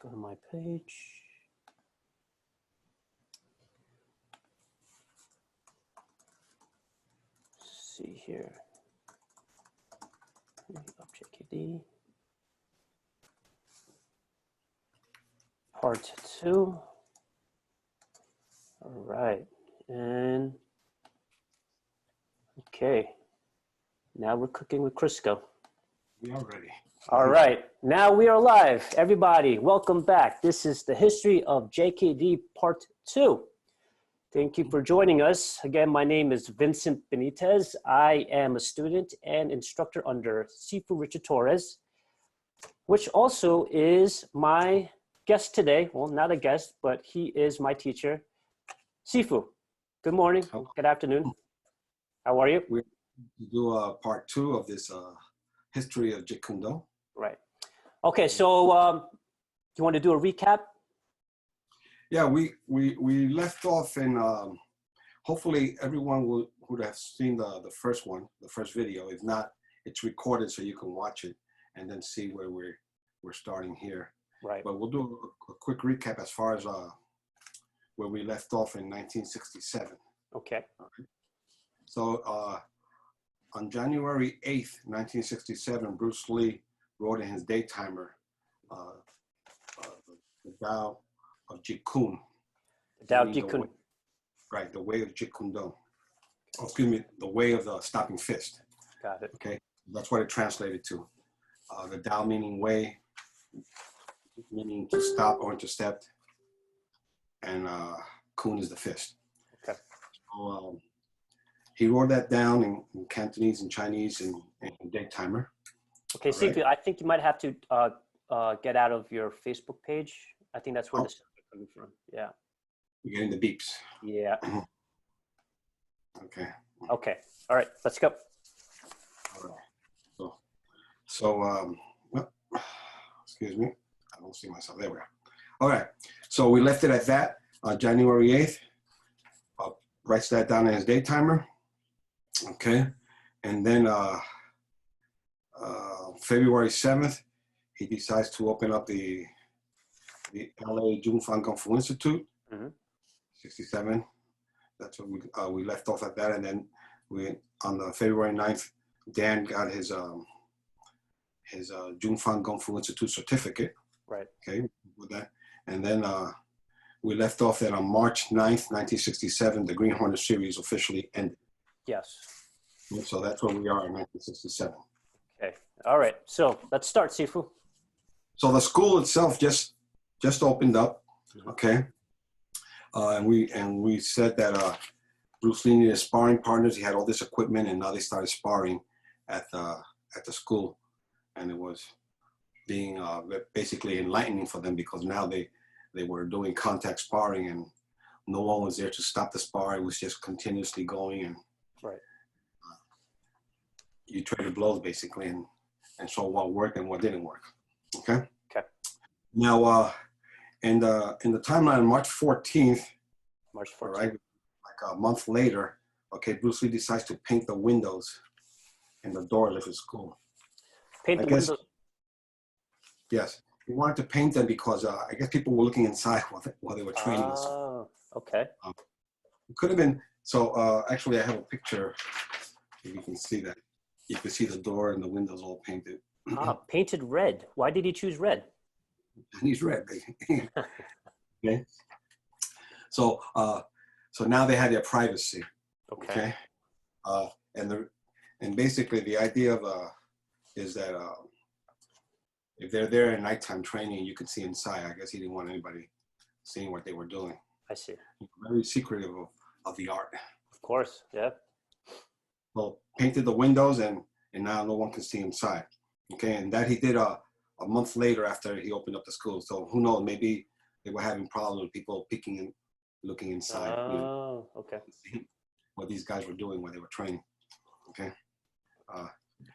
Go to my page. Let's see here. JKD. Part 2. All right. And okay. Now we're cooking with Crisco. We are ready. All right, now we are live. Everybody, welcome back. This is the history of JKD Part 2. Thank you for joining us. Again, my name is Vincent Benitez. I am a student and instructor under Sifu Richard Torres, which also is my guest today. Well, not a guest, but he is my teacher. Sifu, good morning, good afternoon. How are you? We do part 2 of this history of Jeet Kune. Right. Okay, so you want to do a recap? Yeah, we left off in, hopefully everyone would have seen the first one, the first video. If not, it's recorded so you can watch it and then see where we're starting here. Right. But we'll do a quick recap as far as where we left off in 1967. Okay. So on January 8th, 1967, Bruce Lee wrote in his daytimer the Tao of Jeet Kune. The Tao Jeet Kune. Right, the way of Jeet Kune. Oh, excuse me, the way of the stopping fist. Got it. Okay, that's what it translated to. The Tao meaning way, meaning to stop or intercept, and Kune is the fist. Okay. So, he wrote that down in Cantonese and Chinese and daytimer. Okay, Sifu, right. I think you might have to get out of your Facebook page. I think that's where the stuff is coming from. Yeah. You're getting the beeps. Yeah. Okay. Okay. All right. Let's go. All right. So excuse me. I don't see myself. There we are. All right. So we left it at that. January 8th. Writes that down in his daytimer. Okay. And then February 7th, he decides to open up the LA Junfang Kung Fu Institute. 67. That's what we left off at that. And then on the February 9th, Dan got his Junfang Kung Fu Institute certificate. Right. Okay, with that. And then we left off that on March 9th, 1967, the Green Hornet series officially ended. Yes. So that's where we are in 1967. Okay. All right. So let's start, Sifu. So the school itself just opened up. Okay. And we said that Bruce Lee needed sparring partners. He had all this equipment, and now they started sparring at the school, and it was being basically enlightening for them because now they were doing contact sparring, and no one was there to stop the spar. It was just continuously going, and right. You traded blows basically, and saw what worked and what didn't work. Okay. Okay. Now, in the timeline, March 14th. March 14th. Right, like a month later. Okay, Bruce Lee decides to paint the windows and the doors of his school. Paint the windows. Yes, he wanted to paint them because I guess people were looking inside while they were training. Oh, okay. It could have been. So actually, I have a picture. If you can see that. You can see the door and the windows all painted. Painted red. Why did he choose red? And he's red, baby. Okay. So now they had their privacy. Okay. And basically the idea of is that if they're there at nighttime training, you can see inside. I guess he didn't want anybody seeing what they were doing. I see. Very secretive of the art. Of course. Yeah. Well, painted the windows and now no one can see inside. Okay, and that he did a month later after he opened up the school. So who knows? Maybe they were having problems with people peeking and looking inside. Oh, okay. What these guys were doing when they were training. Okay,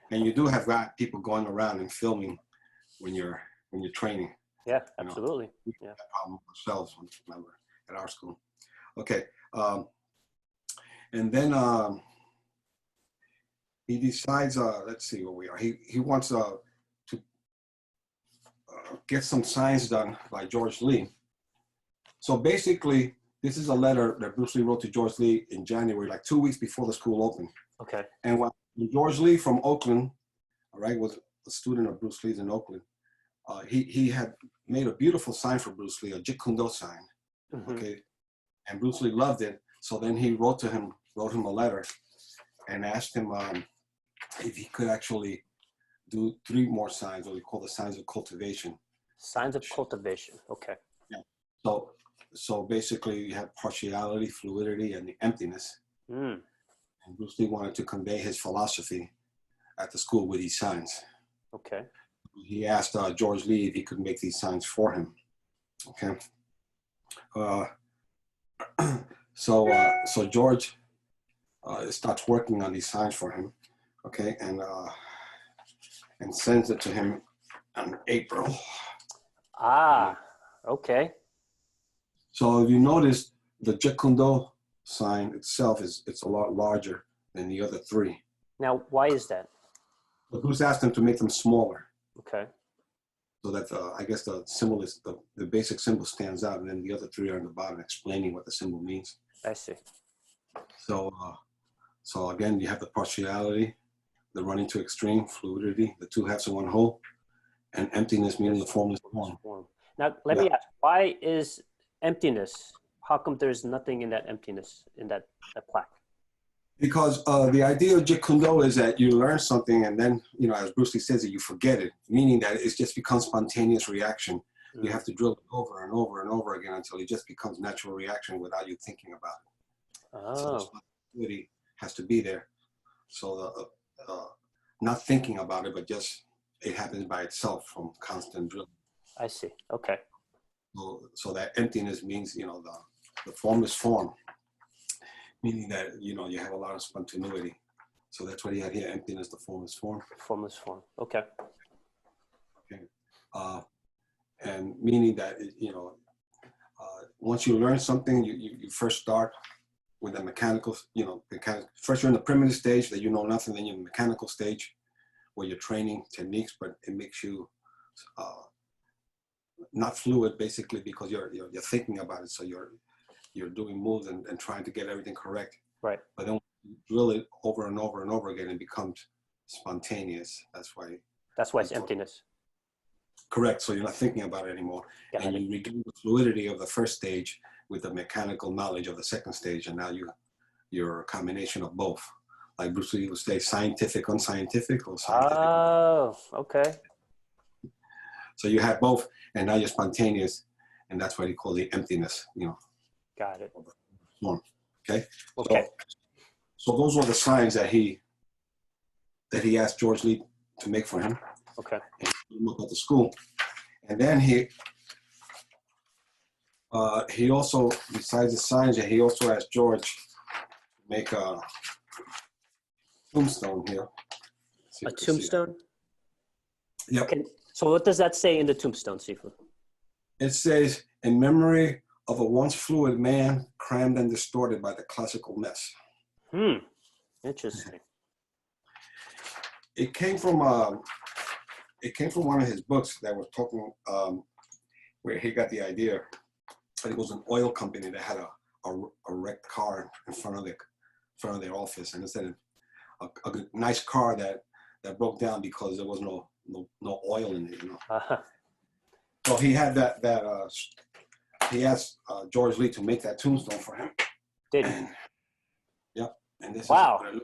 and you do have people going around and filming when you're training. Yeah, absolutely. We had that problem ourselves. Remember at our school. Okay, and then he decides. Let's see where we are. He wants to get some signs done by George Lee. So basically, this is a letter that Bruce Lee wrote to George Lee in January, like 2 weeks before the school opened. Okay. And when George Lee from Oakland, all right, was a student of Bruce Lee's in Oakland, he had made a beautiful sign for Bruce Lee, a Jeet Kune sign. Mm-hmm. Okay. And Bruce Lee loved it. So then he wrote him a letter and asked him if he could actually do 3 more signs, what we call the signs of cultivation. Signs of cultivation. Okay. Yeah. So basically you have partiality, fluidity, and the emptiness. Mm. And Bruce Lee wanted to convey his philosophy at the school with these signs. Okay. He asked George Lee if he could make these signs for him. Okay. So George starts working on these signs for him. Okay, and sends it to him in April. Ah, okay. So if you notice, the Jeet Kune sign itself it's a lot larger than the other 3. Now, why is that? But Bruce asked him to make them smaller. Okay. So that I guess the symbol is the basic symbol stands out, and then the other 3 are on the bottom explaining what the symbol means. I see. So again, you have the partiality, the running to extreme, fluidity, the 2 halves in one whole, and emptiness, meaning the formless form. Now, let me ask, why is emptiness? How come there's nothing in that emptiness, in that plaque? Because the idea of Jeet Kune is that you learn something and then, as Bruce Lee says, you forget it, meaning that it just becomes spontaneous reaction. Mm. You have to drill it over and over and over again until it just becomes natural reaction without you thinking about it. Oh. So the spontaneity has to be there. So not thinking about it, but just it happens by itself from constant drilling. I see. Okay. So that emptiness means, the formless form. Meaning that, you have a lot of spontaneity. So that's what he had here, emptiness, the formless form. Formless form, okay. Okay. And meaning that, once you learn something, you first start with the mechanical, first you're in the primitive stage that you know nothing, then you're in the mechanical stage where you're training techniques, but it makes you not fluid, basically, because you're thinking about it. So you're doing moves and trying to get everything correct. Right. But then when you drill it over and over and over again, it becomes spontaneous. That's why it's emptiness. Correct. So you're not thinking about it anymore. And you regain the fluidity of the first stage with the mechanical knowledge of the second stage. And now you're a combination of both. Like Bruce Lee would say, scientific, unscientific, or scientific. Oh, okay. So you have both, and now you're spontaneous. And that's what he called the emptiness, Got it. Okay. Okay. So those were the signs that he asked George Lee to make for him. Okay. And look at the school, and then he also, besides the signs, he also asked George to make a tombstone here. A tombstone. Yep. Okay. So what does that say in the tombstone, Sifu? It says, "In memory of a once fluid man crammed and distorted by the classical mess." Interesting. It came from one of his books that was talking where he got the idea. But it was an oil company that had a wrecked car in front of their office, and it said a nice car that broke down because there was no oil in it. Uh-huh. So he had he asked George Lee to make that tombstone for him. Did he? Yep. And this wow. is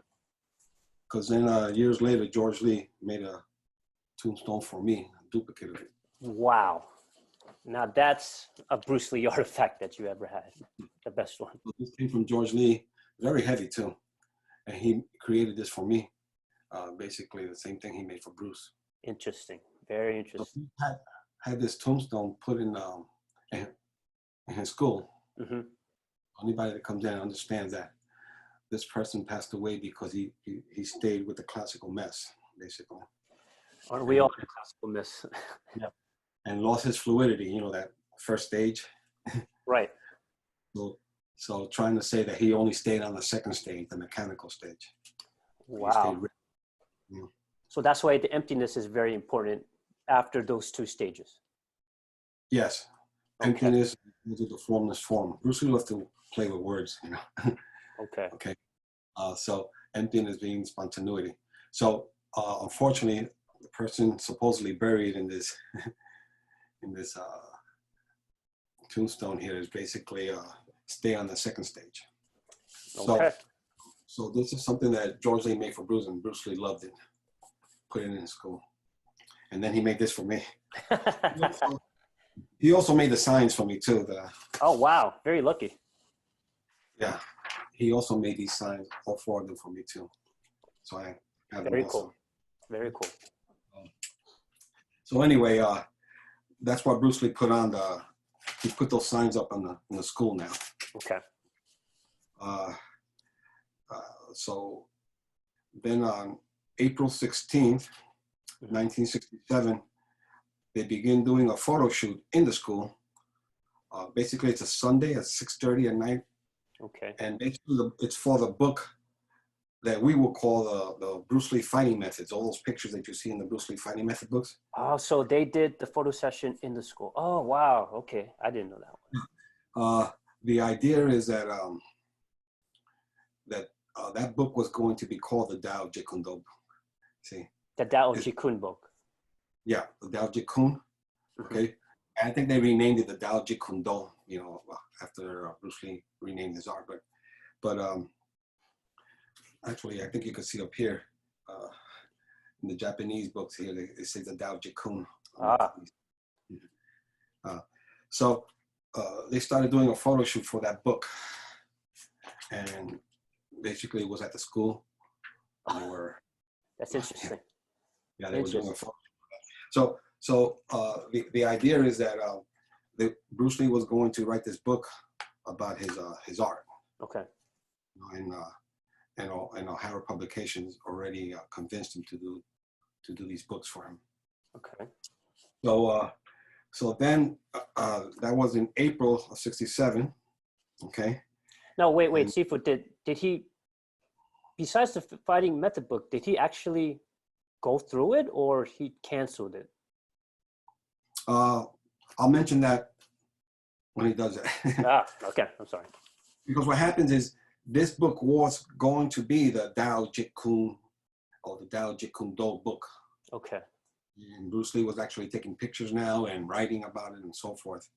because then years later, George Lee made a tombstone for me, a duplicate of it. Wow. Now that's a Bruce Lee artifact that you ever had. The best one. So this came from George Lee, very heavy too. And he created this for me. Basically the same thing he made for Bruce. Interesting. Very interesting. So he had this tombstone put in his school. Mm-hmm. Anybody that comes in understands that this person passed away because he stayed with the classical mess, basically. Aren't we all in classical mess? Yeah. And lost his fluidity, that first stage. Right. So trying to say that he only stayed on the second stage, the mechanical stage. Wow. So that's why the emptiness is very important after those 2 stages. Yes. Okay. Emptiness into the formless form. Bruce Lee loved to play with words, you know. Okay. Okay. So emptiness being spontaneity. So unfortunately, the person supposedly buried in this in this tombstone here is basically stay on the second stage. Okay. So this is something that George Lee made for Bruce, and Bruce Lee loved it. Put it in school, and then he made this for me. He also made the signs for me too. Oh wow, very lucky. Yeah, he also made these signs, all four of them for me too. So I have them Very also. cool. Very cool. So anyway, that's what Bruce Lee put on the. He put those signs up in the school now. Okay. So then on April 16th, 1967, they begin doing a photo shoot in the school. Basically, it's a Sunday at 6:30 at night. Okay. And basically, it's for the book that we will call the Bruce Lee fighting methods. All those pictures that you see in the Bruce Lee fighting method books. Oh, so they did the photo session in the school. Oh wow. Okay, I didn't know that one. The idea is that that book was going to be called the Tao Jeet Kune book. See. The Tao Jeet Kune book. Yeah, the Tao Jeet Kune. Okay. I think they renamed it the Tao Jeet Kune Do, you know, after Bruce Lee renamed his art. But actually, I think you can see up here in the Japanese books here, they say the Tao Jeet Kune. So they started doing a photo shoot for that book, and basically it was at the school. They were. That's interesting. Yeah, they were doing a photo shoot. So the idea is that Bruce Lee was going to write this book about his art. Okay. And O'Hara Publications already convinced him to do these books for him. Okay. So then that was in April of '67. Okay. No, wait, Sifu, did he, besides the fighting method book, did he actually go through it or he canceled it? I'll mention that when he does it. Okay. I'm sorry. Because what happens is this book was going to be the Tao Jeet Kune or the Tao Jeet Kune Do book. Okay. And Bruce Lee was actually taking pictures now and writing about it and so forth.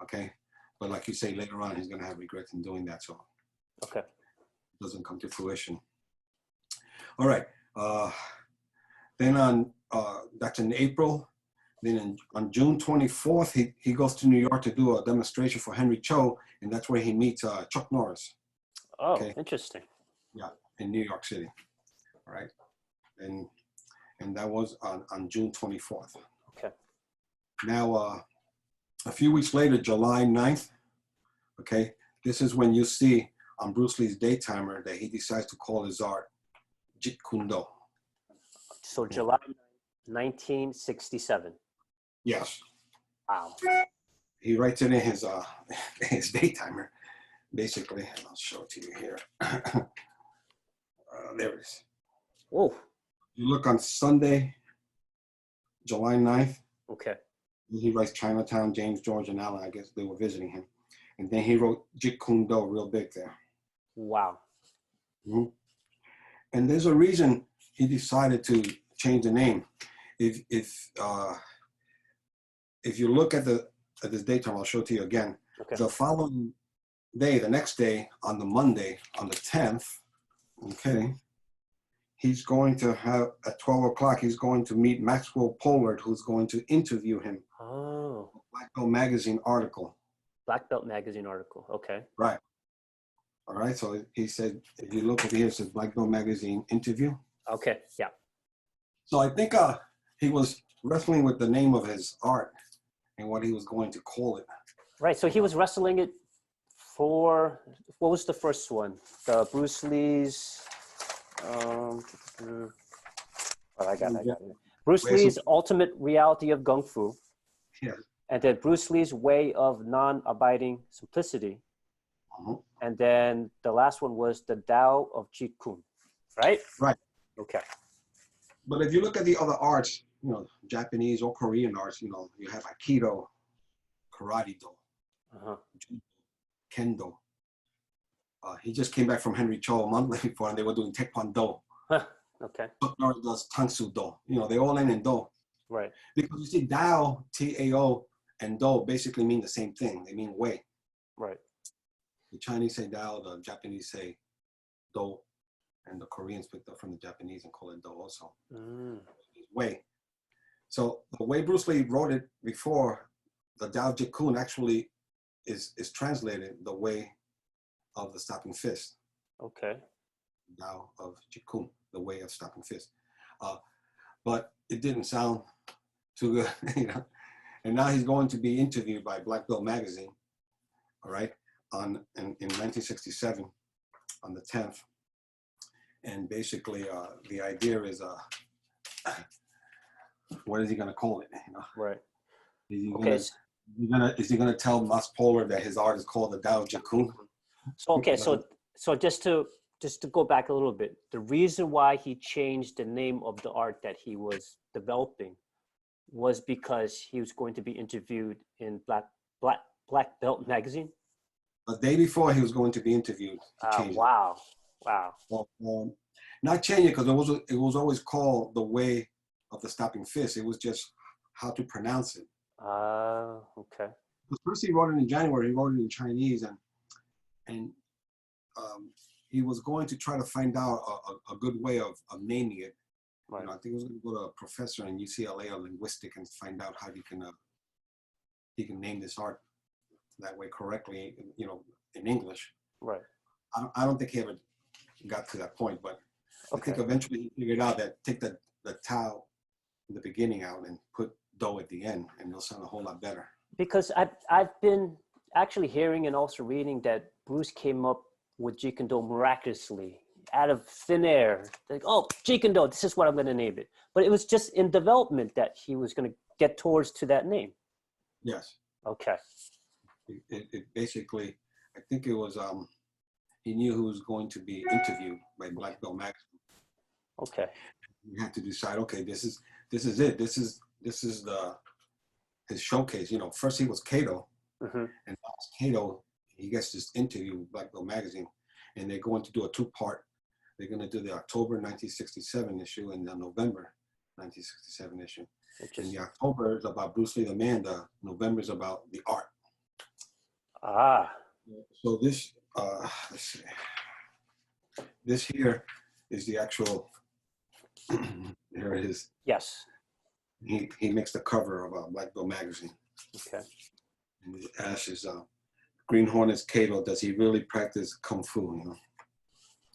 Okay. But like you say, later on, he's going to have regrets in doing that. So okay. It doesn't come to fruition. All right. Then that's in April. Then on June 24th, he goes to New York to do a demonstration for Henry Cho, and that's where he meets Chuck Norris. Oh, okay. Interesting. Yeah, in New York City. All right. And that was on June 24th. Okay. Now, a few weeks later, July 9th, okay, this is when you see on Bruce Lee's daytimer that he decides to call his art Jeet Kune Do. So July 1967. Yes. Wow. He writes it in his daytimer, basically. And I'll show it to you here. There it is. Whoa. You look on Sunday, July 9th. Okay. He writes Chinatown, James, George, and Allen. I guess they were visiting him. And then he wrote Jeet Kune Do real big there. Wow. Mm-hmm. And there's a reason he decided to change the name. If you look at this daytime, I'll show it to you again. Okay. The following day, the next day, on the Monday, on the 10th, okay, he's going to have, at 12 o'clock, he's going to meet Maxwell Pollard, who's going to interview him. Oh. Black Belt Magazine article. Black Belt Magazine article. Okay. Right. All right. So he said, if you look at here, it says Black Belt Magazine interview. Okay. Yeah. So I think he was wrestling with the name of his art and what he was going to call it. Right. So he was wrestling it for, what was the first one? The Bruce Lee's, I got it. Bruce Lee's Ultimate Reality of Kung Fu. Yeah. And then Bruce Lee's Way of Non-Abiding Simplicity. Uh-huh. And then the last one was the Tao of Jeet Kune, right? Right. Okay. But if you look at the other arts, Japanese or Korean arts, you have Aikido, karate do, Uh-huh. judo, kendo. He just came back from Henry Cho a month before, and they were doing taekwondo. Okay. Chuck Norris does tangsu do. You know, they all end in do. Right. Because you see, Dao, T-A-O, and do basically mean the same thing. They mean way. Right. The Chinese say Dao, the Japanese say do, and the Koreans picked up from the Japanese and call it do also. Way. So the way Bruce Lee wrote it before, the Dao Jeet Kune actually is translated the way of the stopping fist. Okay. Dao of Jeet Kune, the way of stopping fist. But it didn't sound too good, you know. And now he's going to be interviewed by Black Belt Magazine, all right, in 1967, on the 10th. And basically, the idea is, what is he going to call it? You know? Right. Is he gonna tell Mas Polar that his art is called the Dao Jeet Kune? So okay, so just to go back a little bit, the reason why he changed the name of the art that he was developing was because he was going to be interviewed in Black Belt Magazine. The day before he was going to be interviewed. Wow. Well, not change it because it was always called the way of the stopping fist. It was just how to pronounce it. Okay. First he wrote it in January. He wrote it in Chinese, and he was going to try to find out a good way of naming it. Right. You know, I think he was going to go to a professor in UCLA or linguistic and find out how he can name this art that way correctly. You know, in English. Right. I don't think he ever got to that point, but okay. I think eventually he figured out that take the Tao in the beginning out and put do at the end, and it'll sound a whole lot better. Because I've been actually hearing and also reading that Bruce came up with Jeet Kune Do miraculously out of thin air. Like, oh, Jeet Kune Do, this is what I'm going to name it. But it was just in development that he was going to get towards to that name. Yes. Okay. It basically, I think it was he knew who was going to be interviewed by Black Belt Magazine. Okay. You had to decide. Okay, this is it. This is his showcase. You know, first he was Kato, and last Kato, he gets this interview with Black Belt Magazine, and they're going to do a 2-part. They're going to do the October 1967 issue and the November 1967 issue. And the October is about Bruce Lee the man. The November is about the art. So this, let's see. This here is the actual. Here it is. Yes. He makes the cover of Black Belt Magazine. Okay. And the ash is Green Hornets Kato. Does he really practice Kung Fu? You know.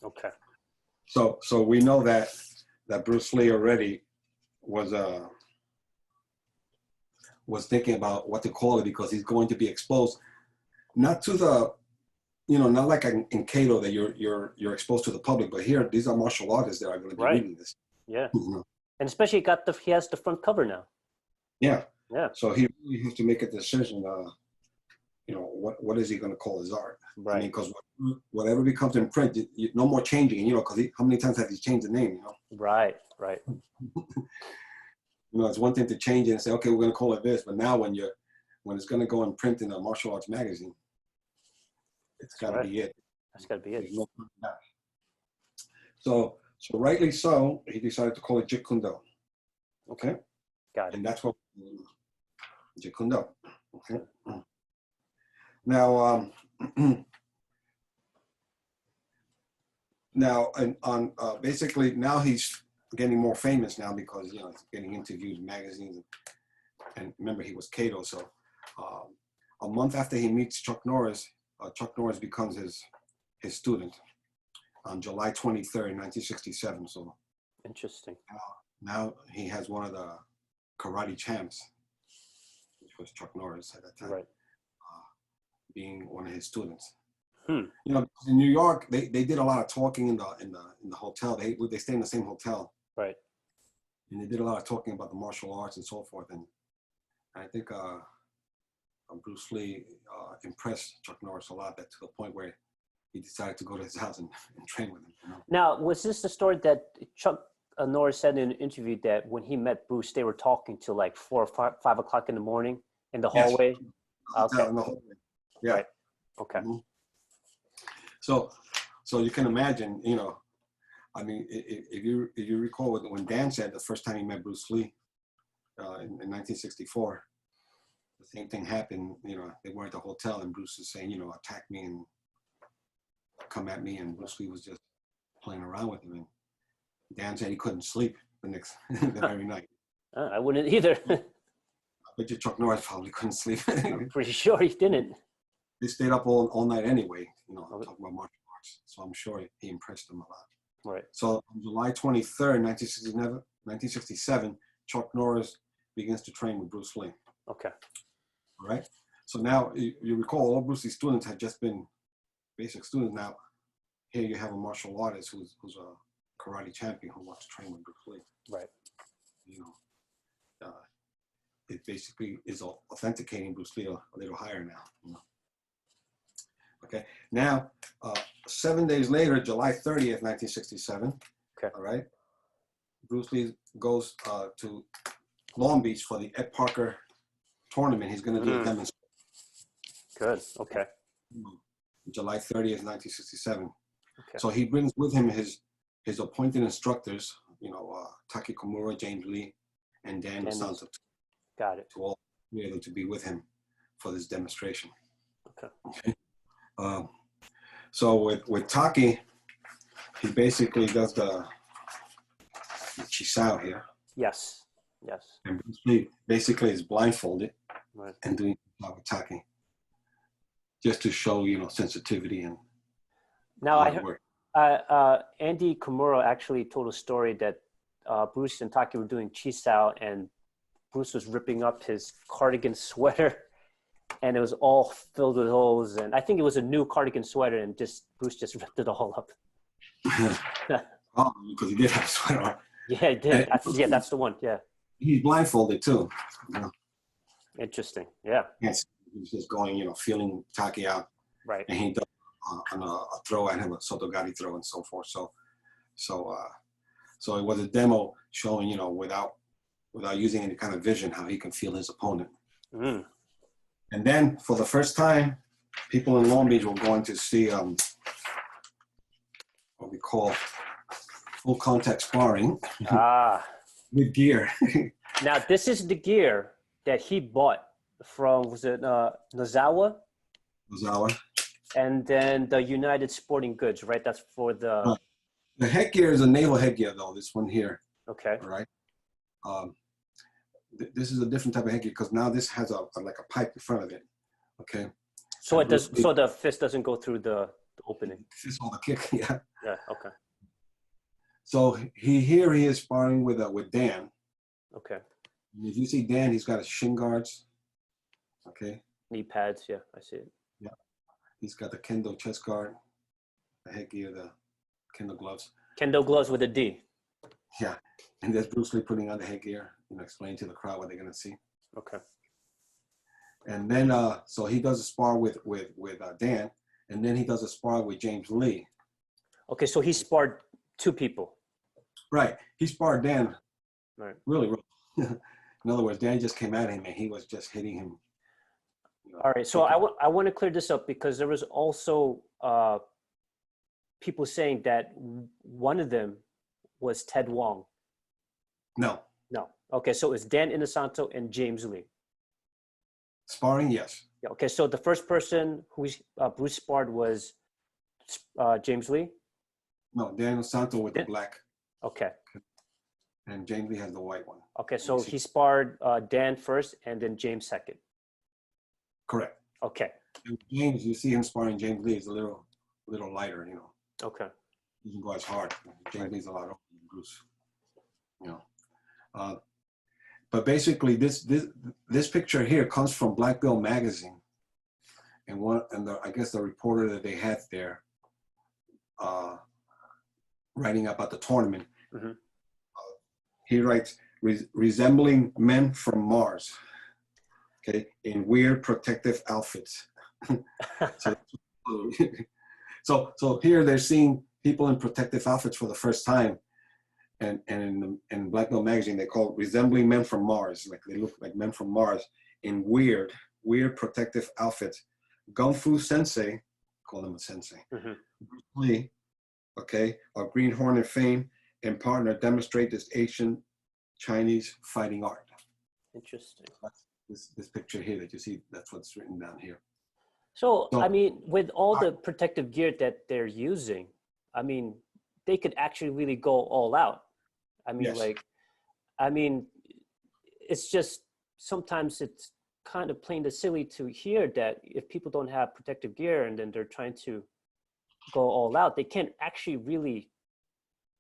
Okay. So we know that Bruce Lee already was thinking about what to call it because he's going to be exposed, not to the, you know, not like in Kato that you're exposed to the public, but here these are martial artists that are going to be reading this. Yeah. You know? And especially he has the front cover now. Yeah. Yeah. So he really has to make a decision. You know, what is he going to call his art? Right. I mean, because whatever becomes in print, no more changing. You know, because how many times have he changed the name? You know. Right. You know, it's one thing to change it and say, okay, we're going to call it this, but now when it's going to go in print in a martial arts magazine, it's got to be it. That's got to be it. So rightly so, he decided to call it Jeet Kune Do. Okay. Got it. And that's what Jeet Kune Do. Okay. Now, basically now he's getting more famous now because, you know, he's getting interviewed in magazines, and remember he was Kato. So a month after he meets Chuck Norris becomes his student on July 23rd, 1967. So interesting. Now he has one of the karate champs, which was Chuck Norris at that time, right, being one of his students. You know, in New York, they did a lot of talking in the hotel. They stayed in the same hotel. Right. And they did a lot of talking about the martial arts and so forth. And I think Bruce Lee impressed Chuck Norris a lot, to the point where he decided to go to his house and train with him. You know? Now, was this the story that Chuck Norris said in an interview that when he met Bruce, they were talking till like 4 or 5 o'clock in the morning in the hallway? Okay. in the hallway. Yeah. Right. Okay. Mhm. So you can imagine, you know, I mean, if you recall when Dan said the first time he met Bruce Lee in 1964, the same thing happened. You know, they were at the hotel and Bruce was saying, you know, attack me and come at me, and Bruce Lee was just playing around with him. And Dan said he couldn't sleep the very night. I wouldn't either. But your Chuck Norris probably couldn't sleep. I'm pretty sure he didn't. They stayed up all night anyway, you know, talking about martial arts. So I'm sure he impressed them a lot. Right. So on July 23rd, 1967, Chuck Norris begins to train with Bruce Lee. Okay. All right. So now you recall all Bruce Lee's students had just been basic students. Now here you have a martial artist who's a karate champion who wants to train with Bruce Lee. Right. You know, it basically is authenticating Bruce Lee a little higher now. You know? Okay. Now, 7 days later, July 30th, 1967. Okay. All right. Bruce Lee goes to Long Beach for the Ed Parker tournament. He's going to do a demonstration. Good. Okay. July 30th, 1967. Okay. So he brings with him his appointed instructors, you know, Taki Komura, James Lee, and Dan DeSanto. Got it. To all be able to be with him for this demonstration. Okay. So with Taki, he basically does the Chisao here. Yes. Yes. And Bruce Lee basically is blindfolded Right. and doing with Taki, just to show, you know, sensitivity and Now I work. heard Andy Komuro actually told a story that Bruce and Taki were doing Chisao, and Bruce was ripping up his cardigan sweater, and it was all filled with holes. And I think it was a new cardigan sweater, and Bruce just ripped it all up. Oh, because he did have a sweater on. Yeah, he did. That's the one. Yeah. He's blindfolded too. You know? Interesting. Yeah. Yes, he's just going, you know, feeling Taki out. Right. And he does a throw at him, a Sotogari throw and so forth. So it was a demo showing, you know, without using any kind of vision, how he can feel his opponent. Mm. And then for the first time, people in Long Beach were going to see what we call full contact sparring with gear. Now this is the gear that he bought from, was it Nozawa? Nozawa. And then the United Sporting Goods, right? That's for the... The headgear is a naval headgear, though, this one here. Okay. All right. This is a different type of headgear because now this has like a pipe in front of it. Okay. So it does. So the fist doesn't go through the opening. Fist on the kick, yeah. Yeah. Okay. So he is sparring with Dan. Okay. And if you see Dan, he's got his shin guards. Okay. Knee pads. Yeah, I see it. Yeah. He's got the kendo chest guard, the headgear, the kendo gloves. Kendo gloves with a D. Yeah. And there's Bruce Lee putting on the headgear, you know, explaining to the crowd what they're gonna see. Okay. And then so he does a spar with Dan, and then he does a spar with James Lee. Okay, so he sparred two people. Right. He sparred Dan. Right. Really. In other words, Dan just came at him and he was just hitting him. You know, all right. So I want to clear this up because there was also people saying that one of them was Ted Wong. No. No. Okay, so it's Dan Inosanto and James Lee. Sparring, yes. Yeah. Okay, so the first person who Bruce sparred was James Lee? No, Dan Inosanto with the black. Okay. And James Lee has the white one. Okay, so he sparred Dan first and then James second. Correct. Okay. And James, you see him sparring James Lee is a little lighter, you know. Okay. He can go as hard. James Lee's a lot older than Bruce. You know. But basically, this picture here comes from Black Belt magazine, and I guess the reporter that they had there, writing about the tournament, he writes, resembling men from Mars, okay, in weird protective outfits. So here they're seeing people in protective outfits for the first time. And in Black Belt magazine, they call it resembling men from Mars. Like they look like men from Mars in weird weird protective outfits. Gung Fu Sensei, call him a sensei, Mm-hmm. Bruce Lee, okay, of Green Hornet fame and partner demonstrate this ancient Chinese fighting art. Interesting. This picture here that you see, that's what's written down here. So, I mean, with all the protective gear that they're using, I mean, they could actually really go all out. I mean, Yes. It's just, sometimes it's kind of plain to silly to hear that if people don't have protective gear and then they're trying to go all out, they can't actually really,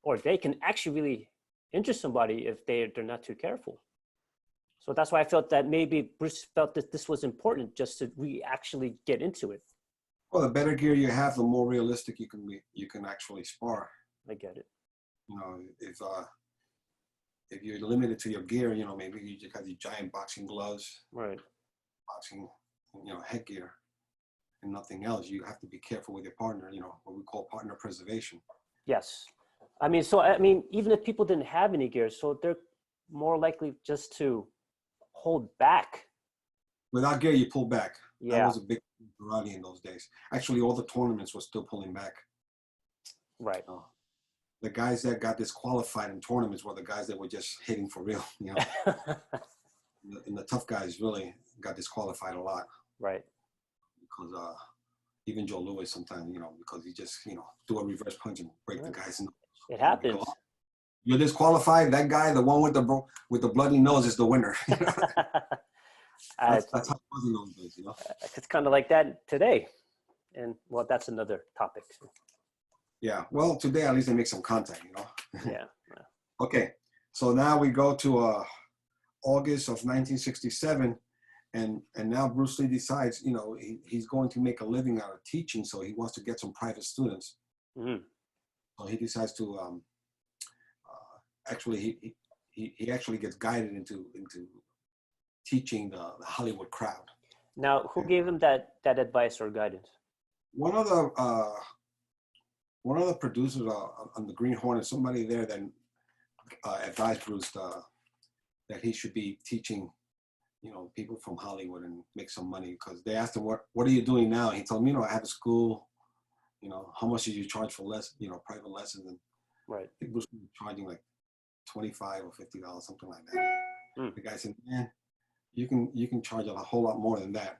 or they can actually really injure somebody if they're not too careful. So that's why I felt that maybe Bruce felt that this was important, just to really actually get into it. Well, the better gear you have, the more realistic you can be. You can actually spar. I get it. You know, if you're limited to your gear, you know, maybe you just have these giant boxing gloves, Right. boxing, you know, headgear, and nothing else. You have to be careful with your partner. You know, what we call partner preservation. Yes. I mean, even if people didn't have any gear, so they're more likely just to hold back. Without gear, you pull back. Yeah. That was a big karate in those days. Actually, all the tournaments were still pulling back. Right. The guys that got disqualified in tournaments were the guys that were just hitting for real. You know, and the tough guys really got disqualified a lot. Right. Because even Joe Louis sometimes, you know, because he just, you know, do a reverse punch and break the guy's nose. It happens. You're disqualified. That guy, the one with the bloody nose, is the winner. That's how it was in those days, you know. It's kind of like that today, and well, that's another topic. Yeah. Well, today at least they make some contact, you know. Yeah. Okay. So now we go to August of 1967, and now Bruce Lee decides, you know, he's going to make a living out of teaching, so he wants to get some private students. Mm-hmm. So he decides to actually he actually gets guided into teaching the Hollywood crowd. Now, who gave him that advice or guidance? One of the producers on the Green Hornet, somebody there that advised Bruce that he should be teaching, you know, people from Hollywood and make some money, because they asked him, what are you doing now? And he told them, you know, I have a school, you know, how much did you charge for private lessons? And right. I think Bruce was charging like $25 or $50, something like that. Mm. The guy said, man, you can charge a whole lot more than that.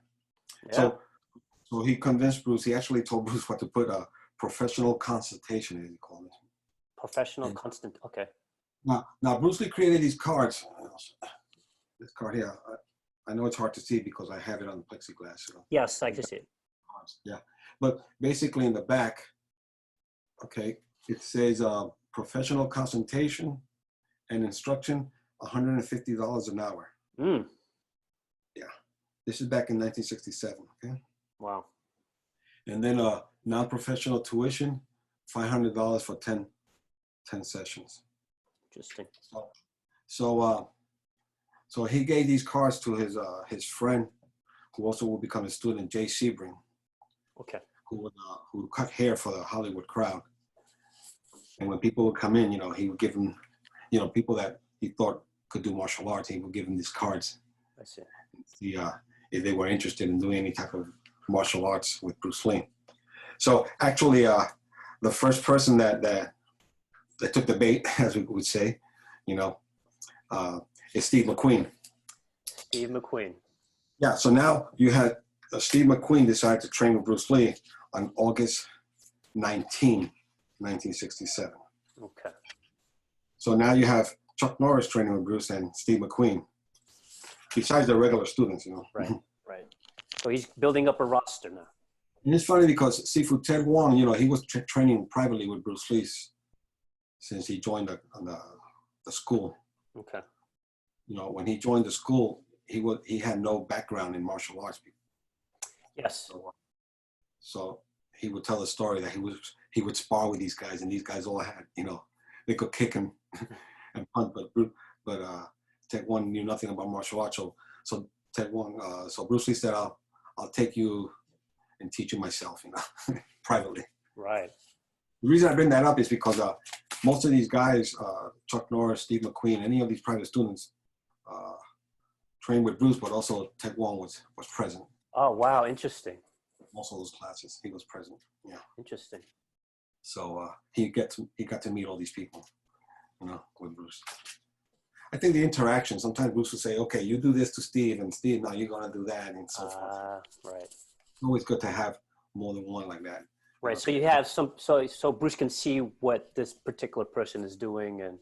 Yeah. So he convinced Bruce. He actually told Bruce what to put a professional consultation, as he called it. Professional constant. Okay. Now Bruce Lee created these cards. This card here, I know it's hard to see because I have it on plexiglass. So. Yes, I can see it. Yeah, but basically in the back, okay, it says professional consultation and instruction, $150 an hour. Mm. Yeah, this is back in 1967. Okay. Wow. And then non-professional tuition, $500 for 10 sessions. Interesting. So he gave these cards to his friend, who also will become a student, Jay Sebring. Okay. Who cut hair for the Hollywood crowd. And when people would come in, you know, he would give them, you know, people that he thought could do martial arts, he would give them these cards. I see. See if they were interested in doing any type of martial arts with Bruce Lee. So actually, the first person that took the bait, as we would say, you know, is Steve McQueen. Steve McQueen. Yeah. So now you had Steve McQueen decided to train with Bruce Lee on August 19, 1967. Okay. So now you have Chuck Norris training with Bruce and Steve McQueen, besides the regular students, you know. Right, right. So he's building up a roster now. And it's funny because Sifu Ted Wong, you know, he was training privately with Bruce Lee since he joined the school. Okay. You know, when he joined the school, he had no background in martial arts. Yes. So he would tell the story that he would spar with these guys, and these guys all had, you know, they could kick him and punt, but Ted Wong knew nothing about martial arts. So Ted Wong, so Bruce Lee said, I'll take you and teach you myself, you know, privately. Right. The reason I bring that up is because most of these guys, Chuck Norris, Steve McQueen, any of these private students, trained with Bruce, but also Ted Wong was present. Oh, wow. Interesting. Also those classes, he was present. Yeah. Interesting. So he got to meet all these people, with Bruce. I think the interaction, sometimes Bruce would say, okay, you do this to Steve, and Steve, now you're going to do that, and so forth. Right. It's always good to have more than one like that. Right. So you have so Bruce can see what this particular person is doing, and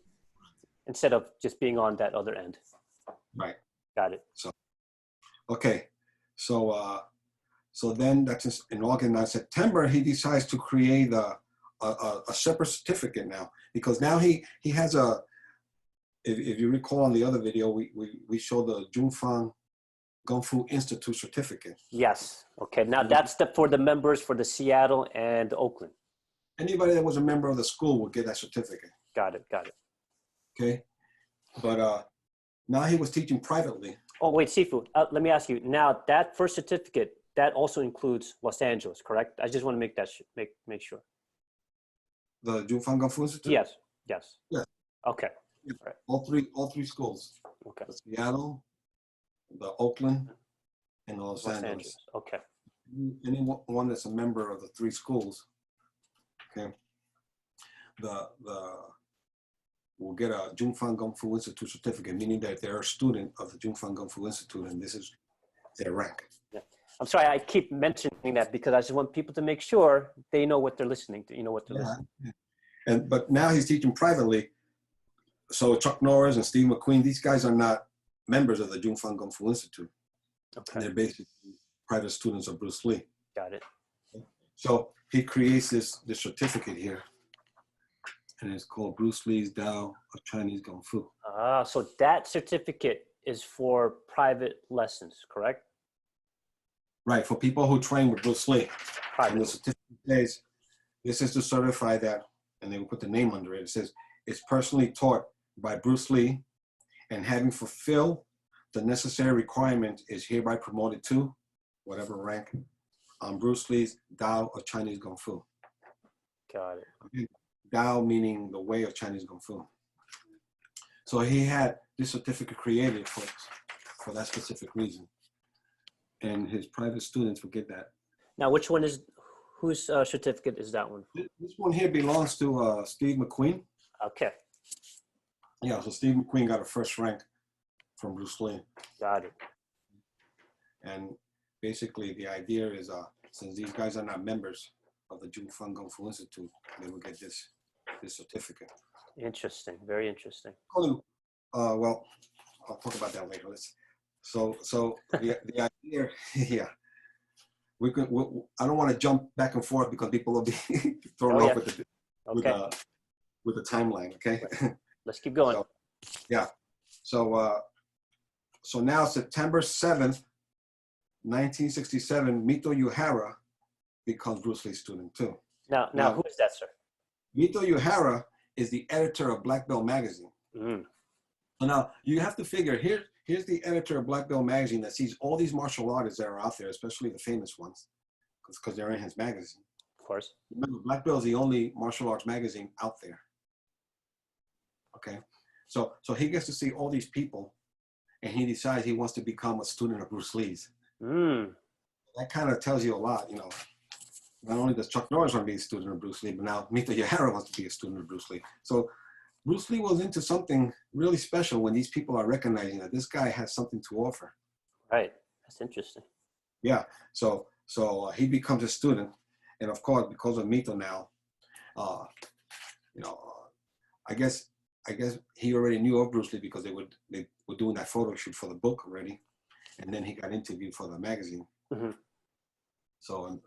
instead of just being on that other end. Right. Got it. So, okay. So then that's in August. Now September, he decides to create a separate certificate now, because now he has a, if you recall on the other video, we showed the Junfang Kung Fu Institute certificate. Yes. Okay. Now that's for the members for the Seattle and Oakland. Anybody that was a member of the school would get that certificate. Got it. Okay. But now he was teaching privately. Oh, wait, Sifu, let me ask you. Now that first certificate, that also includes Los Angeles, correct? I just want to make that make sure. The Junfang Kung Fu Institute? Yes. Okay. Yeah. Right. All three schools. Okay. The Seattle, the Oakland, and the Los Angeles. Okay. Anyone that's a member of the three schools, okay, will get a Junfang Kung Fu Institute certificate, meaning that they're a student of the Junfang Kung Fu Institute, and this is their rank. Yeah. I'm sorry, I keep mentioning that because I just want people to make sure they know what they're listening to, listening. Yeah. But now he's teaching privately. So Chuck Norris and Steve McQueen, these guys are not members of the Junfang Kung Fu Institute. Okay. They're basically private students of Bruce Lee. Got it. So he creates this certificate here, and it's called Bruce Lee's Tao of Chinese Kung Fu. So that certificate is for private lessons, correct? Right, for people who train with Bruce Lee. Private. And the certificate says, this is to certify that, and they will put the name under it. It says, it's personally taught by Bruce Lee, and having fulfilled the necessary requirement is hereby promoted to whatever rank on Bruce Lee's Tao of Chinese Kung Fu. Got it. Tao meaning the way of Chinese Kung Fu. So he had this certificate created for that specific reason. And his private students will get that. Now, whose certificate is that one? This one here belongs to Steve McQueen. Okay. Yeah, so Steve McQueen got a first rank from Bruce Lee. Got it. And basically the idea is, since these guys are not members of the Junfang Kung Fu Institute, they will get this certificate. Interesting. Very interesting. Well, I'll talk about that later. So the idea, yeah. I don't want to jump back and forth because people will be thrown off with the timeline. Okay. Let's keep going. So now September 7th, 1967, Mito Uehara becomes Bruce Lee's student too. Now who is that, sir? Mito Uehara is the editor of Black Belt Magazine. Mm. So now you have to figure, here's the editor of Black Belt Magazine that sees all these martial artists that are out there, especially the famous ones, because they're in his magazine. Of course. Remember, Black Belt is the only martial arts magazine out there. Okay, so he gets to see all these people, and he decides he wants to become a student of Bruce Lee's. Mm. That kind of tells you a lot, Not only does Chuck Norris want to be a student of Bruce Lee, but now Mito Uehara wants to be a student of Bruce Lee. So Bruce Lee was into something really special when these people are recognizing that this guy has something to offer. Right. That's interesting. Yeah. So he becomes a student, and of course, because of Mito now, I guess he already knew of Bruce Lee because they were doing that photo shoot for the book already, and then he got interviewed for the magazine. Mm-hmm. So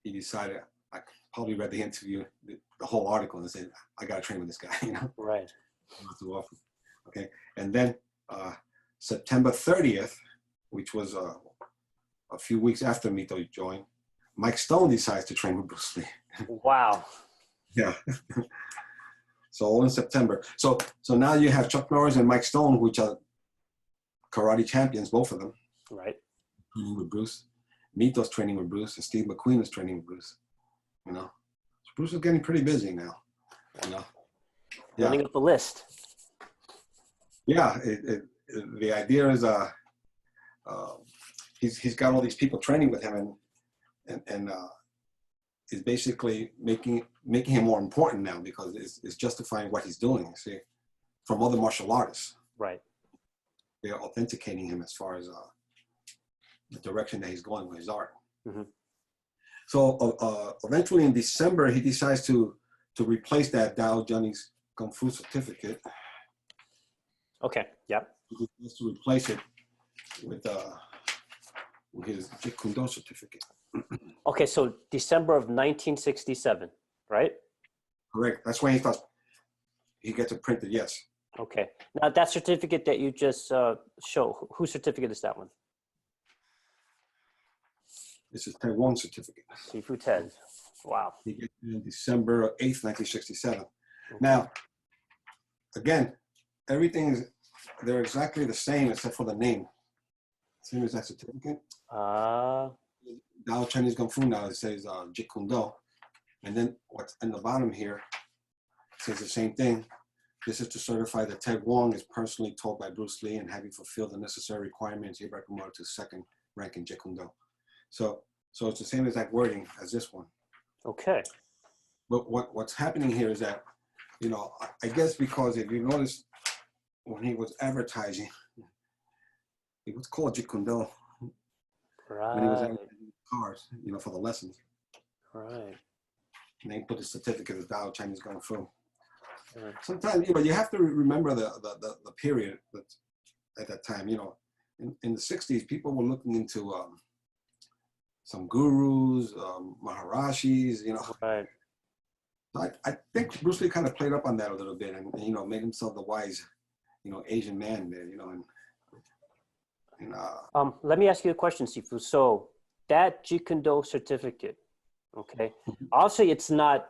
he decided. I probably read the interview, the whole article, and said, "I got to train with this guy." Right. Not too often. Okay, and then September 30th, which was a few weeks after Mito joined, Mike Stone decides to train with Bruce Lee. Wow. Yeah. So all in September. So now you have Chuck Norris and Mike Stone, which are karate champions, both of them. Right. Training with Bruce. Mito's training with Bruce, and Steve McQueen is training with Bruce. So Bruce is getting pretty busy now. Running up the list. Yeah, the idea is he's got all these people training with him, and is basically making him more important now because it's justifying what he's doing. You see, from other martial artists, Right. they are authenticating him as far as the direction that he's going with his art. Mm-hmm. So eventually in December, he decides to replace that Dao Johnny's Kung Fu certificate. Okay. Yep. He wants to replace it with his Jeet Kune certificate. Okay. So December of 1967, right? Correct. That's when he gets it printed. Yes. Okay. Now that certificate that you just show, whose certificate is that one? This is Taiwan certificate. Sifu Ted. Wow. He gets it in December 8th, 1967. Okay. Now, again, they're exactly the same except for the name. Same as that certificate. Dao Chinese Kung Fu now it says Jeet Kune Do. And then what's in the bottom here says the same thing. This is to certify that Ted Wong is personally taught by Bruce Lee and having fulfilled the necessary requirements, hereby promoted to second rank in Jeet Kune Do. So it's the same exact wording as this one. Okay. But what's happening here is that, you know, I guess because if you notice when he was advertising, it was called Jeet Kune Do. Right. When he was advertising cars, you know, for the lessons. Right. And they put the certificate of Dao Chinese Kung Fu. Right. Sometimes, you know, you have to remember the period at that time. You know, in the 60s, people were looking into some gurus, Maharashis, you know. Right. I think Bruce Lee kind of played up on that a little bit and you know, made himself the wise, you know, Asian man there, you know. Let me ask you a question, Sifu. So that Jeet Kune Do certificate, okay, also it's not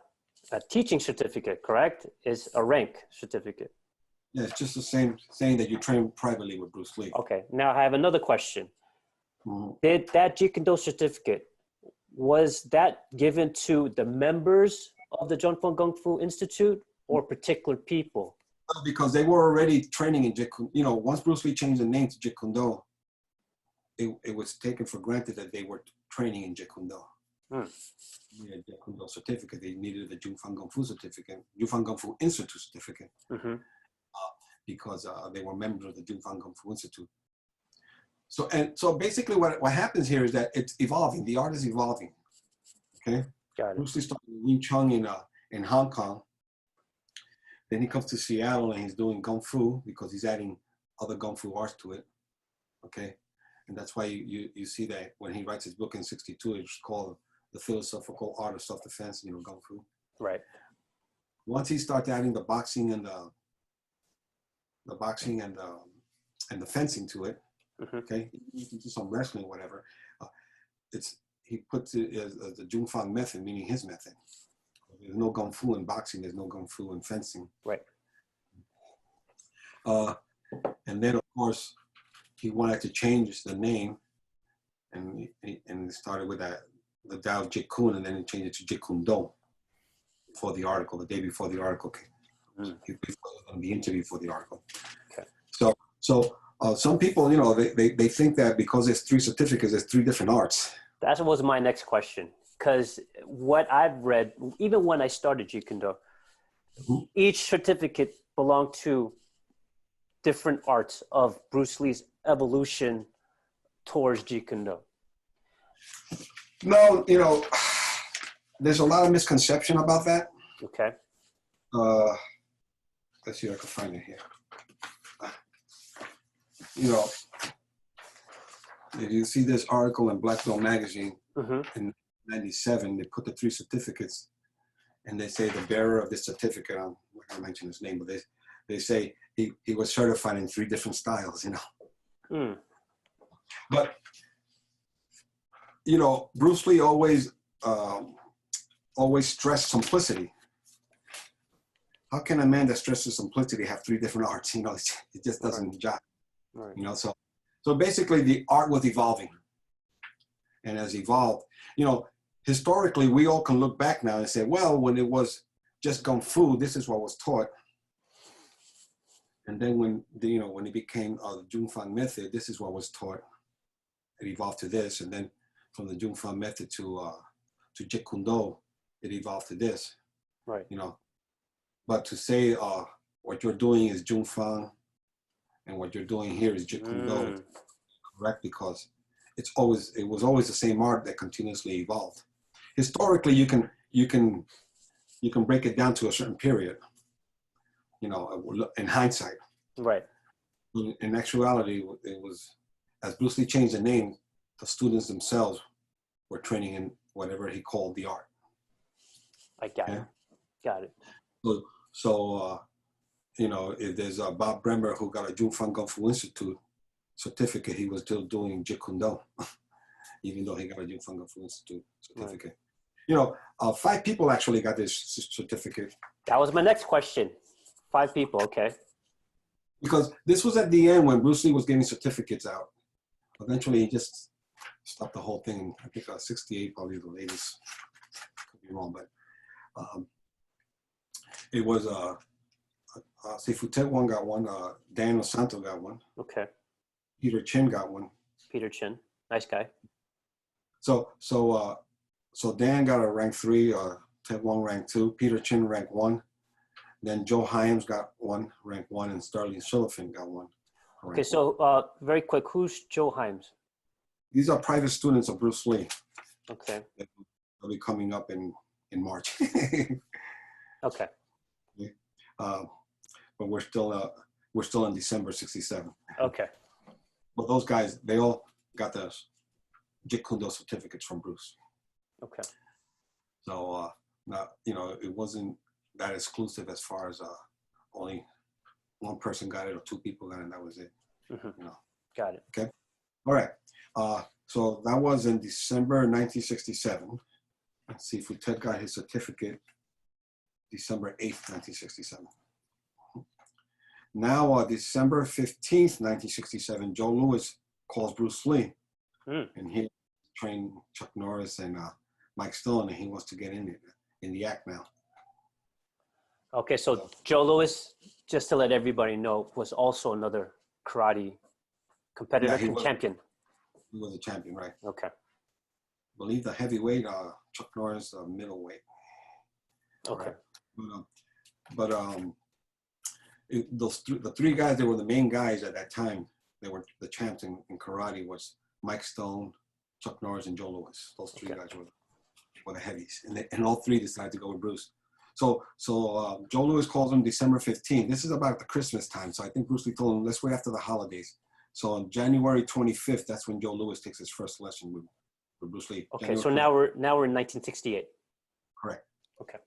a teaching certificate, correct? It's a rank certificate. Yeah, it's just the same saying that you train privately with Bruce Lee. Okay, now I have another question. Mm-hmm. Did that Jeet Kune Do certificate, was that given to the members of the Zhongfeng Kung Fu Institute or particular people? Because they were already training in Jeet Kune. You know, once Bruce Lee changed the name to Jeet Kune Do, it was taken for granted that they were training in Jeet Kune Do. Yeah, Jeet Kune Do certificate. They needed the Zhongfeng Kung Fu certificate, Zhongfeng Kung Fu Institute certificate, because they were members of the Zhongfeng Kung Fu Institute. So basically, what happens here is that it's evolving. The art is evolving. Okay. Got it. Bruce Lee started Wing Chun in Hong Kong. Then he comes to Seattle and he's doing Kung Fu because he's adding other Kung Fu arts to it. Okay. And that's why you see that when he writes his book in '62, it's called The Philosophical Art of Self-Defense, you know, Kung Fu. Right. Once he starts adding the boxing and the fencing to it, okay, you can do some wrestling, whatever. He puts it as the Zhongfeng method, meaning his method. There's no Kung Fu in boxing. There's no Kung Fu in fencing. Right. And then, of course, he wanted to change the name, and he started with the Dao Jeet Kune, and then he changed it to Jeet Kune Do for the article, the day before the article came. Before the interview for the article. Okay. So some people, you know, they think that because there's 3 certificates, there's 3 different arts. That was my next question. Because what I've read, even when I started Jeet Kune Do, each certificate belonged to different arts of Bruce Lee's evolution towards Jeet Kune Do. No, you know, there's a lot of misconception about that. Okay. Let's see if I can find it here. You know, if you see this article in Black Belt Magazine in '97, they put the 3 certificates, and they say the bearer of this certificate, I'm not going to mention his name, but they say he was certified in 3 different styles, you know. But, you know, Bruce Lee always stressed simplicity. How can a man that stresses simplicity have 3 different arts? You know, it just doesn't jive. Right. You know, so basically the art was evolving, and as evolved, you know, historically we all can look back now and say, well, when it was just Kung Fu, this is what was taught. And then when it became the Jungfang method, this is what was taught. It evolved to this, and then from the Jungfang method to Jeet Kune, it evolved to this. Right. But to say what you're doing is Jungfang, and what you're doing here is Jeet Kune, correct? Because it was always the same art that continuously evolved. Historically, you can break it down to a certain period. In hindsight. Right. In actuality, it was, as Bruce Lee changed the name, the students themselves were training in whatever he called the art. I got it. Got it. So if there's Bob Bremer who got a Jungfang Kung Fu Institute certificate, he was still doing Jeet Kune, even though he got a Jungfang Kung Fu Institute certificate. Right. 5 people actually got this certificate. That was my next question. 5 people, okay. Because this was at the end when Bruce Lee was giving certificates out. Eventually, he just stopped the whole thing. I think 68, probably the latest. Could be wrong, but it was Sifu Richard got one. Daniel Santo got one. Okay. Peter Chin got one. Peter Chin, nice guy. So Dan got a rank 3. Ted Wong rank 2. Peter Chin rank 1. Then Joe Hyams got one, rank 1, and Sterling Silverfin got one. Okay, so very quick, who's Joe Hyams? These are private students of Bruce Lee. Okay. They'll be coming up in March. Okay. But we're still in December '67. Okay. But those guys, they all got the Jeet Kune certificates from Bruce. Okay. So now it wasn't that exclusive as far as only one person got it or 2 people got it, and that was it. Got it. Okay. All right. So that was in December 1967. Sifu Ted got his certificate December 8th, 1967. Now, December 15th, 1967, Joe Louis calls Bruce Lee, and he trained Chuck Norris and Mike Stone, and he wants to get in the act now. Okay, so Joe Louis, just to let everybody know, was also another karate competitor and champion. He was a champion, right? Okay. I believe the heavyweight, Chuck Norris, middleweight. Okay. Right. The 3 guys that were the main guys at that time, they were the champs in karate, was Mike Stone, Chuck Norris, and Joe Louis. Those 3 guys were the heavies, and all 3 decided to go with Bruce. So Joe Louis calls him December 15th. This is about the Christmas time. So I think Bruce Lee told him, let's wait after the holidays. So on January 25th, that's when Joe Louis takes his first lesson with Bruce Lee. Okay, January so now we're in 1968. Correct. Okay.